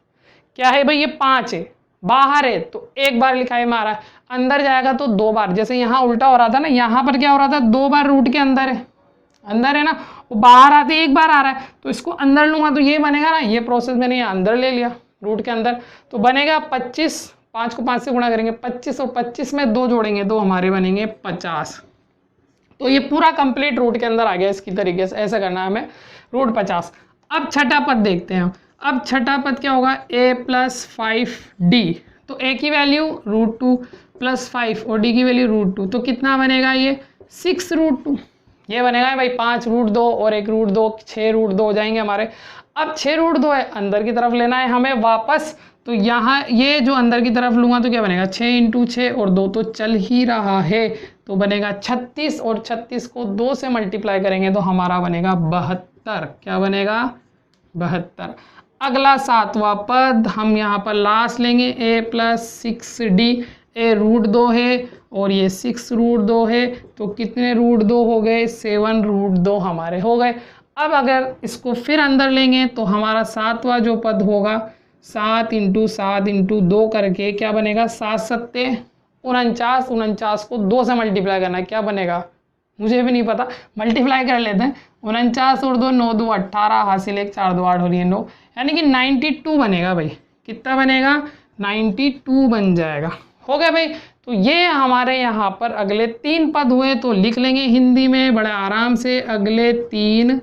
क्या है भाई, ये 5 है, बाहर है तो 1 बार लिखाई में आ रहा है, अंदर जाएगा तो 2 बार। जैसे यहाँ उल्टा हो रहा था ना, यहाँ पर क्या हो रहा था 2 बार रूट के अंदर है ना, वो बाहर आते 1 बार आ रहा है, तो इसको अंदर लूँगा तो ये बनेगा ना, ये प्रोसेस मैंने यहाँ अंदर ले लिया रूट के अंदर, तो बनेगा 25। 5 को 5 से गुणा करेंगे 25, और 25 में 2 जोड़ेंगे तो हमारे बनेंगे 50। तो ये पूरा कंप्लीट रूट के अंदर आ गया। इसकी तरीके से ऐसा करना है हमें रूट 50। अब छठा पद देखते हैं। अब छठा पद क्या होगा a + 5d, तो a की वैल्यू √2 + 5 और d की वैल्यू √2, तो कितना बनेगा ये 6√2। ये बनेगा भाई 5√2 और 1√2 6√2 हो जाएंगे हमारे। अब 6√2 है, अंदर की तरफ लेना है हमें वापस, तो यहाँ ये जो अंदर की तरफ लूँगा तो क्या बनेगा 6 × 6 और 2 तो चल ही रहा है, तो बनेगा 36, और 36 को 2 से मल्टीप्लाई करेंगे तो हमारा बनेगा 72। क्या बनेगा 72। अगला 7वां पद हम यहाँ पर लास्ट लेंगे a + 6d। a √2 है और ये 6√2 है, तो कितने √2 हो गए 7√2 हमारे हो गए। अब अगर इसको फिर अंदर लेंगे तो हमारा 7वां जो पद होगा 7 × 7 × 2 करके क्या बनेगा 7 × 7 = 49। 49 को 2 से मल्टीप्लाई करना है, क्या बनेगा मुझे भी नहीं पता, मल्टीप्लाई कर लेते हैं। 49 और 2 9 2 18, हासिल 1 4 2 8 हो रही है 9, यानी कि 92 बनेगा भाई। कितना बनेगा 92 बन जाएगा। हो गया भाई। तो ये हमारे यहाँ पर अगले 3 पद हुए, तो लिख लेंगे हिंदी में बड़े आराम से अगले 3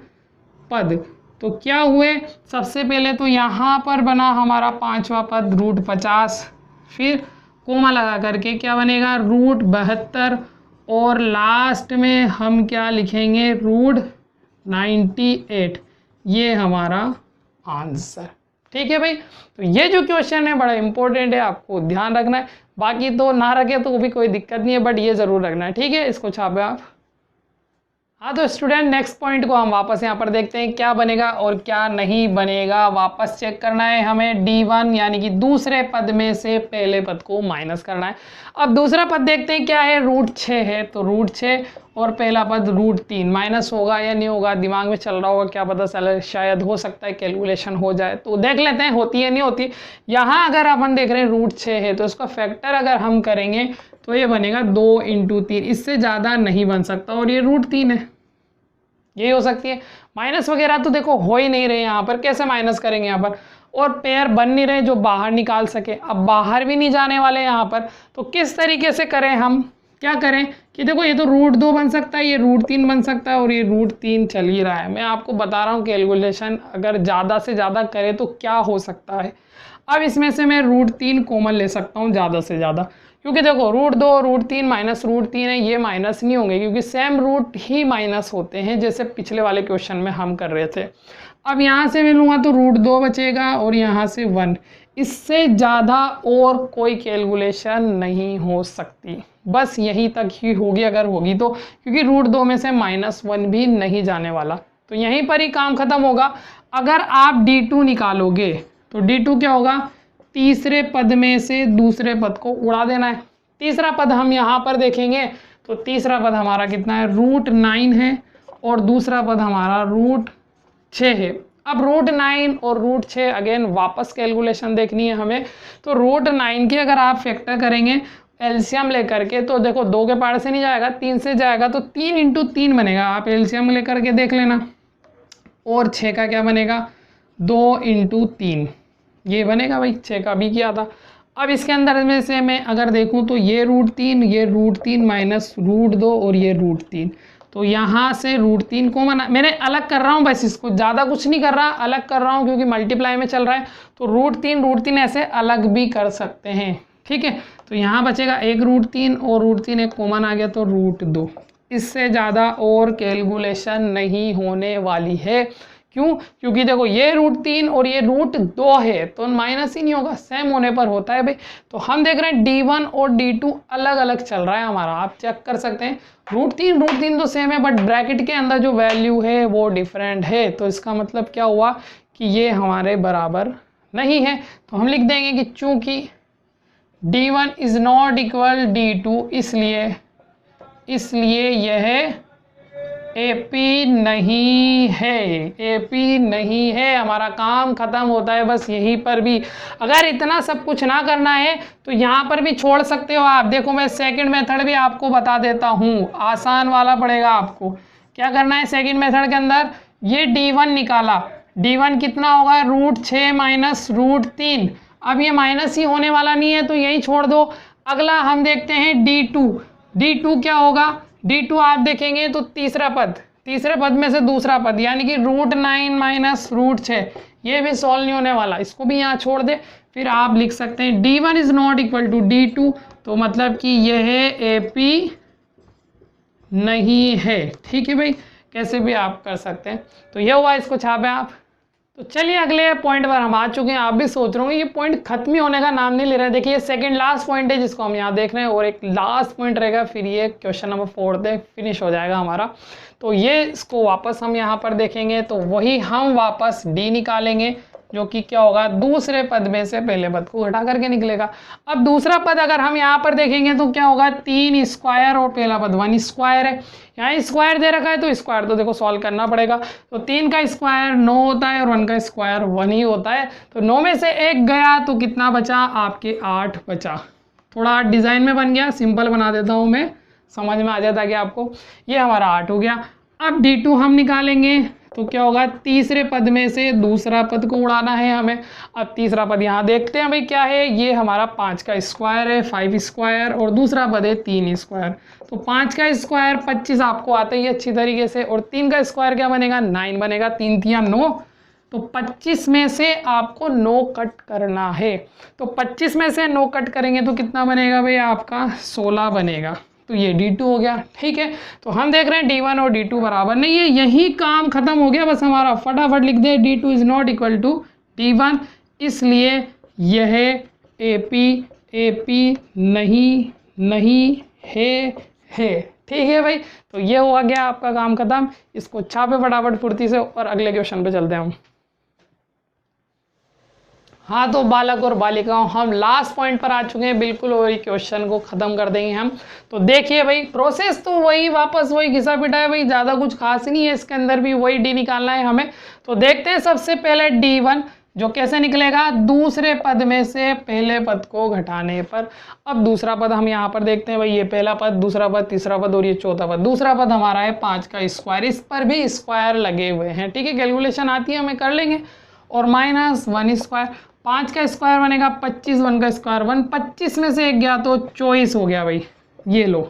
पद। तो क्या हुए, सबसे पहले तो यहाँ पर बना हमारा 5वां पद √50, फिर कोमा लगा करके क्या बनेगा √72, और लास्ट में हम क्या लिखेंगे √98। ये हमारा आंसर। ठीक है भाई। तो ये जो क्वेश्चन है बड़ा इंपॉर्टेंट है, आपको ध्यान रखना है। बाकी तो ना रखे तो भी कोई दिक्कत नहीं है, बट ये ज़रूर रखना है। ठीक है, इसको छापे आप। हाँ तो स्टूडेंट नेक्स्ट पॉइंट को हम वापस यहाँ पर देखते हैं क्या बनेगा और क्या नहीं बनेगा। वापस चेक करना है हमें D1 यानी कि दूसरे पद में से पहले पद को माइनस करना है। अब दूसरा पद देखते हैं क्या है, √6 है, तो √6 और पहला पद √3 माइनस होगा या नहीं होगा, दिमाग में चल रहा होगा, क्या पता चले, शायद हो सकता है कैलकुलेशन हो जाए, तो देख लेते हैं होती है नहीं होती। यहाँ अगर अपन देख रहे हैं √6 है तो इसका फैक्टर अगर हम करेंगे तो ये बनेगा 2 × 3, इससे ज़्यादा नहीं बन सकता, और ये √3 है, यही हो सकती है। माइनस वगैरह तो देखो हो ही नहीं रहे यहाँ पर, कैसे माइनस करेंगे यहाँ पर, और पेयर बन नहीं रहे जो बाहर निकाल सके। अब बाहर भी नहीं जाने वाले यहाँ पर, तो किस तरीके से करें हम, क्या करें कि देखो ये तो √2 बन सकता है, ये √3 बन सकता है, और ये √3 चल ही रहा है। मैं आपको बता रहा हूँ कैलकुलेशन अगर ज़्यादा से ज़्यादा करे तो क्या हो सकता है। अब इसमें से मैं √3 कॉमन ले सकता हूँ ज़्यादा से ज़्यादा, क्योंकि देखो √2 √3 माइनस √3 है, ये माइनस नहीं होंगे क्योंकि सेम रूट ही माइनस होते हैं, जैसे पिछले वाले क्वेश्चन में हम कर रहे थे। अब यहाँ से मैं लूँगा तो √2 बचेगा और यहाँ से 1, इससे ज़्यादा और कोई कैलकुलेशन नहीं हो सकती, बस यहीं तक ही होगी अगर होगी तो, क्योंकि √2 में से -1 भी नहीं जाने वाला, तो यहीं पर ही काम खत्म होगा। अगर आप D2 निकालोगे तो D2 क्या होगा, तीसरे पद में से दूसरे पद को उड़ा देना है। तीसरा पद हम यहाँ पर देखेंगे तो तीसरा पद हमारा कितना है √9 है, और दूसरा पद हमारा √6 है। अब √9 और √6 अगेन वापस कैलकुलेशन देखनी है हमें, तो √9 की अगर आप फैक्टर करेंगे एलसीएम लेकर के, तो देखो 2 के पार से नहीं जाएगा, 3 से जाएगा, तो 3 × 3 बनेगा, आप एलसीएम लेकर के देख लेना। और 6 का क्या बनेगा 2 × 3, ये बनेगा भाई, 6 का भी किया था। अब इसके अंदर में से मैं अगर देखूं तो ये √3 ये √3 माइनस √2 और ये √3, तो यहाँ से √3 कॉमन, मैंने अलग कर रहा हूँ बस इसको, ज़्यादा कुछ नहीं कर रहा, अलग कर रहा हूँ क्योंकि मल्टीप्लाई में चल रहा है। तो √3 ऐसे अलग भी कर सकते हैं, ठीक है। तो यहाँ बचेगा एक √3 और √3 एक कॉमन आ गया तो √2। इससे ज़्यादा और कैलकुलेशन नहीं होने वाली है। क्यों? क्योंकि देखो ये √3 और ये √2 है तो माइनस ही नहीं होगा, सेम होने पर होता है भाई। तो हम देख रहे हैं D1 और D2 अलग अलग चल रहा है हमारा, आप चेक कर सकते हैं। √3 तो सेम है बट ब्रैकेट के अंदर जो वैल्यू है वो डिफरेंट है। तो इसका मतलब क्या हुआ कि ये हमारे बराबर नहीं है। तो हम लिख देंगे कि चूंकि D1 is not equal D2 इसलिए यह AP नहीं है, AP नहीं है। हमारा काम खत्म होता है बस यहीं पर भी। अगर इतना सब कुछ ना करना है तो यहाँ पर भी छोड़ सकते हो आप। देखो मैं सेकंड मेथड भी आपको बता देता हूँ, आसान वाला पड़ेगा आपको। क्या करना है सेकंड मेथड के अंदर, ये D1 निकाला, D1 कितना होगा √6 माइनस √3। अब ये माइनस ही होने वाला नहीं है तो यही छोड़ दो। अगला हम देखते हैं D2 क्या होगा। D2 आप देखेंगे तो तीसरे पद में से दूसरा पद यानी कि √9 माइनस √6, ये भी सॉल्व नहीं होने वाला, इसको भी यहाँ छोड़ दे। फिर आप लिख सकते हैं D1 is not equal to D2, तो मतलब कि यह AP नहीं है, ठीक है भाई। कैसे भी आप कर सकते हैं। तो ये हुआ, इसको छापे आप। तो चलिए अगले पॉइंट पर हम आ चुके हैं। आप भी सोच रहे होंगे ये पॉइंट खत्म ही होने का नाम नहीं ले रहे हैं। देखिए ये सेकंड लास्ट पॉइंट है जिसको हम यहाँ देख रहे हैं और एक लास्ट पॉइंट रहेगा, फिर ये क्वेश्चन नंबर 4 है, फिनिश हो जाएगा हमारा। तो ये इसको वापस हम यहाँ पर देखेंगे तो वही हम वापस D निकालेंगे जो कि क्या होगा, दूसरे पद में से पहले पद को घटा करके निकलेगा। अब दूसरा पद अगर हम यहाँ पर देखेंगे तो क्या होगा, 3 स्क्वायर और पहला पद 1 स्क्वायर है। यहाँ स्क्वायर दे रखा है तो स्क्वायर तो देखो सॉल्व करना पड़ेगा। तो 3 का स्क्वायर 9 होता है और 1 का स्क्वायर 1 ही होता है। तो 9 में से 1 गया तो कितना बचा, आपके 8 बचा। थोड़ा डिज़ाइन में बन गया, सिंपल बना देता हूँ मैं, समझ में आ जाता कि आपको। ये हमारा 8 हो गया। अब D2 हम निकालेंगे तो क्या होगा, तीसरे पद में से दूसरा पद को उड़ाना है हमें। अब तीसरा पद यहाँ देखते हैं भाई क्या है, ये हमारा 5 का स्क्वायर है, 5 स्क्वायर, और दूसरा पद है 3 स्क्वायर। तो 5 का स्क्वायर 25 आपको आता ही अच्छी तरीके से, और 3 का स्क्वायर क्या बनेगा, 9 बनेगा, 3 3 9। तो 25 में से आपको 9 कट करना है। तो 25 में से 9 कट करेंगे तो कितना बनेगा भाई, आपका 16 बनेगा। तो ये D2 हो गया, ठीक है। तो हम देख रहे हैं D1 और D2 बराबर नहीं है, यही काम खत्म हो गया बस हमारा। फटाफट लिख दे D2 is not equal to D1, इसलिए यह AP नहीं है, ठीक है भाई। तो ये हुआ गया आपका काम खत्म। इसको छापे फटाफट फुर्ती से और अगले क्वेश्चन पे चलते हैं हम। हाँ तो बालक और बालिकाओं, हम लास्ट पॉइंट पर आ चुके हैं बिल्कुल, और क्वेश्चन को ख़त्म कर देंगे हम। तो देखिए भाई प्रोसेस तो वही, वापस वही घिसा पिटा है भाई, ज़्यादा कुछ खास नहीं है इसके अंदर भी, वही D निकालना है हमें। तो देखते हैं सबसे पहले D1 जो कैसे निकलेगा, दूसरे पद में से पहले पद को घटाने पर। अब दूसरा पद हम यहाँ पर देखते हैं भाई, ये पहला पद, दूसरा पद, तीसरा पद और ये चौथा पद। दूसरा पद हमारा है 5 का स्क्वायर, इस पर भी स्क्वायर लगे हुए हैं, ठीक है। कैलकुलेशन आती है हमें, कर लेंगे। और माइनस 1 स्क्वायर, 5 का स्क्वायर बनेगा 25, 1 का स्क्वायर 1, 25 में से 1 गया तो 24 हो गया भाई। ये लो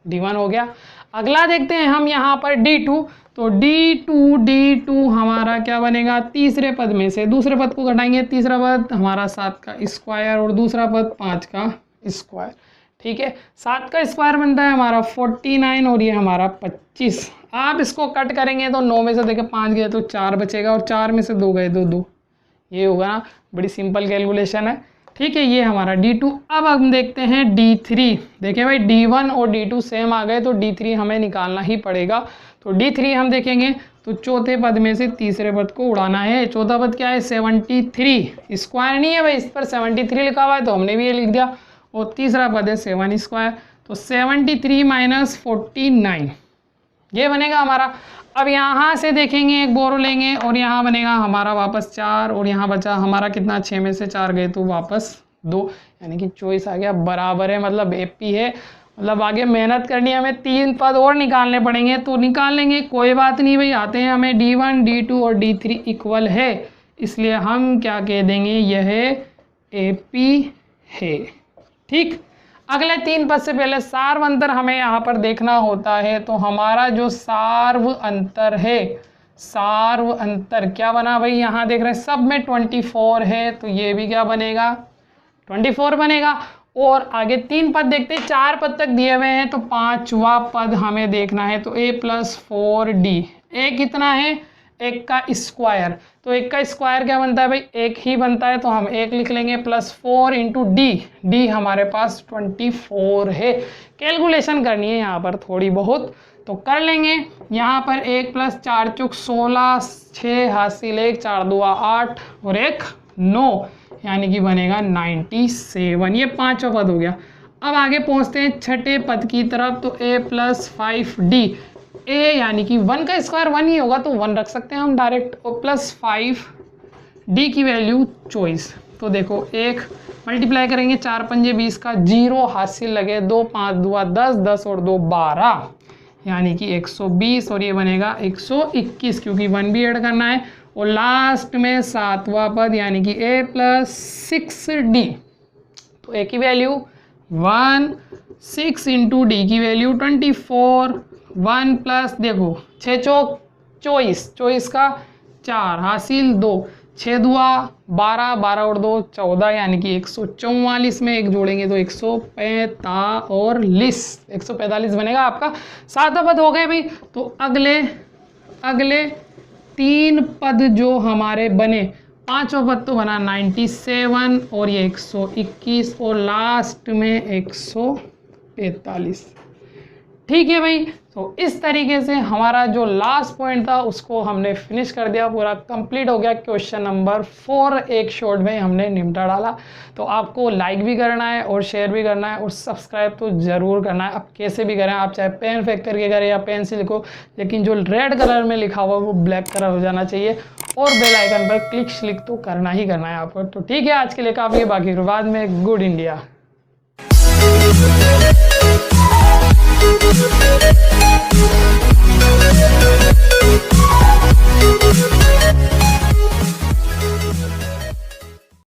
D1 हो गया। अगला देखते हैं हम यहाँ पर D2। तो D2 हमारा क्या बनेगा, तीसरे पद में से दूसरे पद को घटाएंगे। तीसरा पद हमारा 7 का स्क्वायर और दूसरा पद 5 का स्क्वायर, ठीक है। 7 का स्क्वायर बनता है हमारा 49 और ये हमारा 25। आप इसको कट करेंगे तो 9 में से देखिए 5 गए तो 4 बचेगा, और 4 में से 2 गए तो 2। ये होगा ना, बड़ी सिंपल कैलकुलेशन है, ठीक है। ये हमारा D2। अब हम देखते हैं D3। देखिए भाई D1 और D2 सेम आ गए तो D3 हमें निकालना ही पड़ेगा। तो D3 हम देखेंगे तो चौथे पद में से तीसरे पद को उड़ाना है। चौथा पद क्या है, 73, स्क्वायर नहीं है भाई, इस पर 73 लिखा हुआ है तो हमने भी ये लिख दिया। और तीसरा पद है 7 स्क्वायर, तो 73 माइनस 49 ये बनेगा हमारा। अब यहाँ से देखेंगे एक बोरो लेंगे और यहाँ बनेगा हमारा वापस 4, और यहाँ बचा हमारा कितना, 6 में से 4 गए तो वापस 2, यानी कि 24 आ गया, बराबर है, मतलब AP है। मतलब आगे मेहनत करनी है हमें, 3 पद और निकालने पड़ेंगे तो निकाल लेंगे, कोई बात नहीं भाई। आते हैं हमें D1, D2 और D3 इक्वल है, इसलिए हम क्या कह देंगे, यह AP है, ठीक। अगले 3 पद से पहले सार्व अंतर हमें यहाँ पर देखना होता है। तो हमारा जो सार्व अंतर है, सार्व अंतर क्या बना भाई, यहाँ देख रहे हैं सब में 24 है, तो ये भी क्या बनेगा 24 बनेगा। और आगे 3 पद देखते हैं, 4 पद तक दिए हुए हैं, तो 5वां पद हमें देखना है। तो a+4d, a कितना है, 1 का स्क्वायर, तो 1 का स्क्वायर क्या बनता है भाई, 1 ही बनता है, तो हम 1 लिख लेंगे, +4 इंटू डी, डी हमारे पास 24 है। कैलकुलेशन करनी है यहाँ पर थोड़ी बहुत, तो कर लेंगे। यहाँ पर 1 + 4 × 16, 6 हासिल 1, 4 × 2 8 और 1 9, यानी कि बनेगा 97। ये 5वां पद हो गया। अब आगे पहुँचते हैं 6ठे पद की तरफ। तो a+5d, a यानी कि 1 का स्क्वायर 1 ही होगा, तो 1 रख सकते हैं हम डायरेक्ट, और +5 d की वैल्यू 24। तो देखो 1 मल्टीप्लाई करेंगे, 4 पंजे 20 का 0 हासिल लगे, 2 5 2 10, 10 और 2 12, यानी कि 120, और ये बनेगा 121 क्योंकि 1 भी ऐड करना है। और लास्ट में 7वां पद यानी कि a+6d, तो a की वैल्यू 1, 6 इंटू डी की वैल्यू 24, 1 प्लस देखो 6 चौक 24, 24 का 4 हासिल 2, 6 दुआ 12, 12 और 2 14, यानी कि 144 में 1 जोड़ेंगे तो 145 बनेगा आपका। 7वां पद हो गए भाई। तो अगले 3 पद जो हमारे बने, 5वां पद तो बना 97 और ये 121 और लास्ट में 145। ठीक है भाई, तो इस तरीके से हमारा जो लास्ट पॉइंट था उसको हमने फिनिश कर दिया, पूरा कंप्लीट हो गया। क्वेश्चन नंबर 4 एक शॉर्ट में हमने निपटा डाला। तो आपको लाइक भी करना है और शेयर भी करना है और सब्सक्राइब तो ज़रूर करना है। आप कैसे भी करें, आप चाहे पेन फेंक करके करें या पेन से लिखो, लेकिन जो रेड कलर में लिखा हुआ वो ब्लैक कलर हो जाना चाहिए, और बेल आइकन पर क्लिक तो करना ही करना है आपको। तो ठीक है, आज के लिए काफ़ी है, बाकी बाद में गुड इंडिया।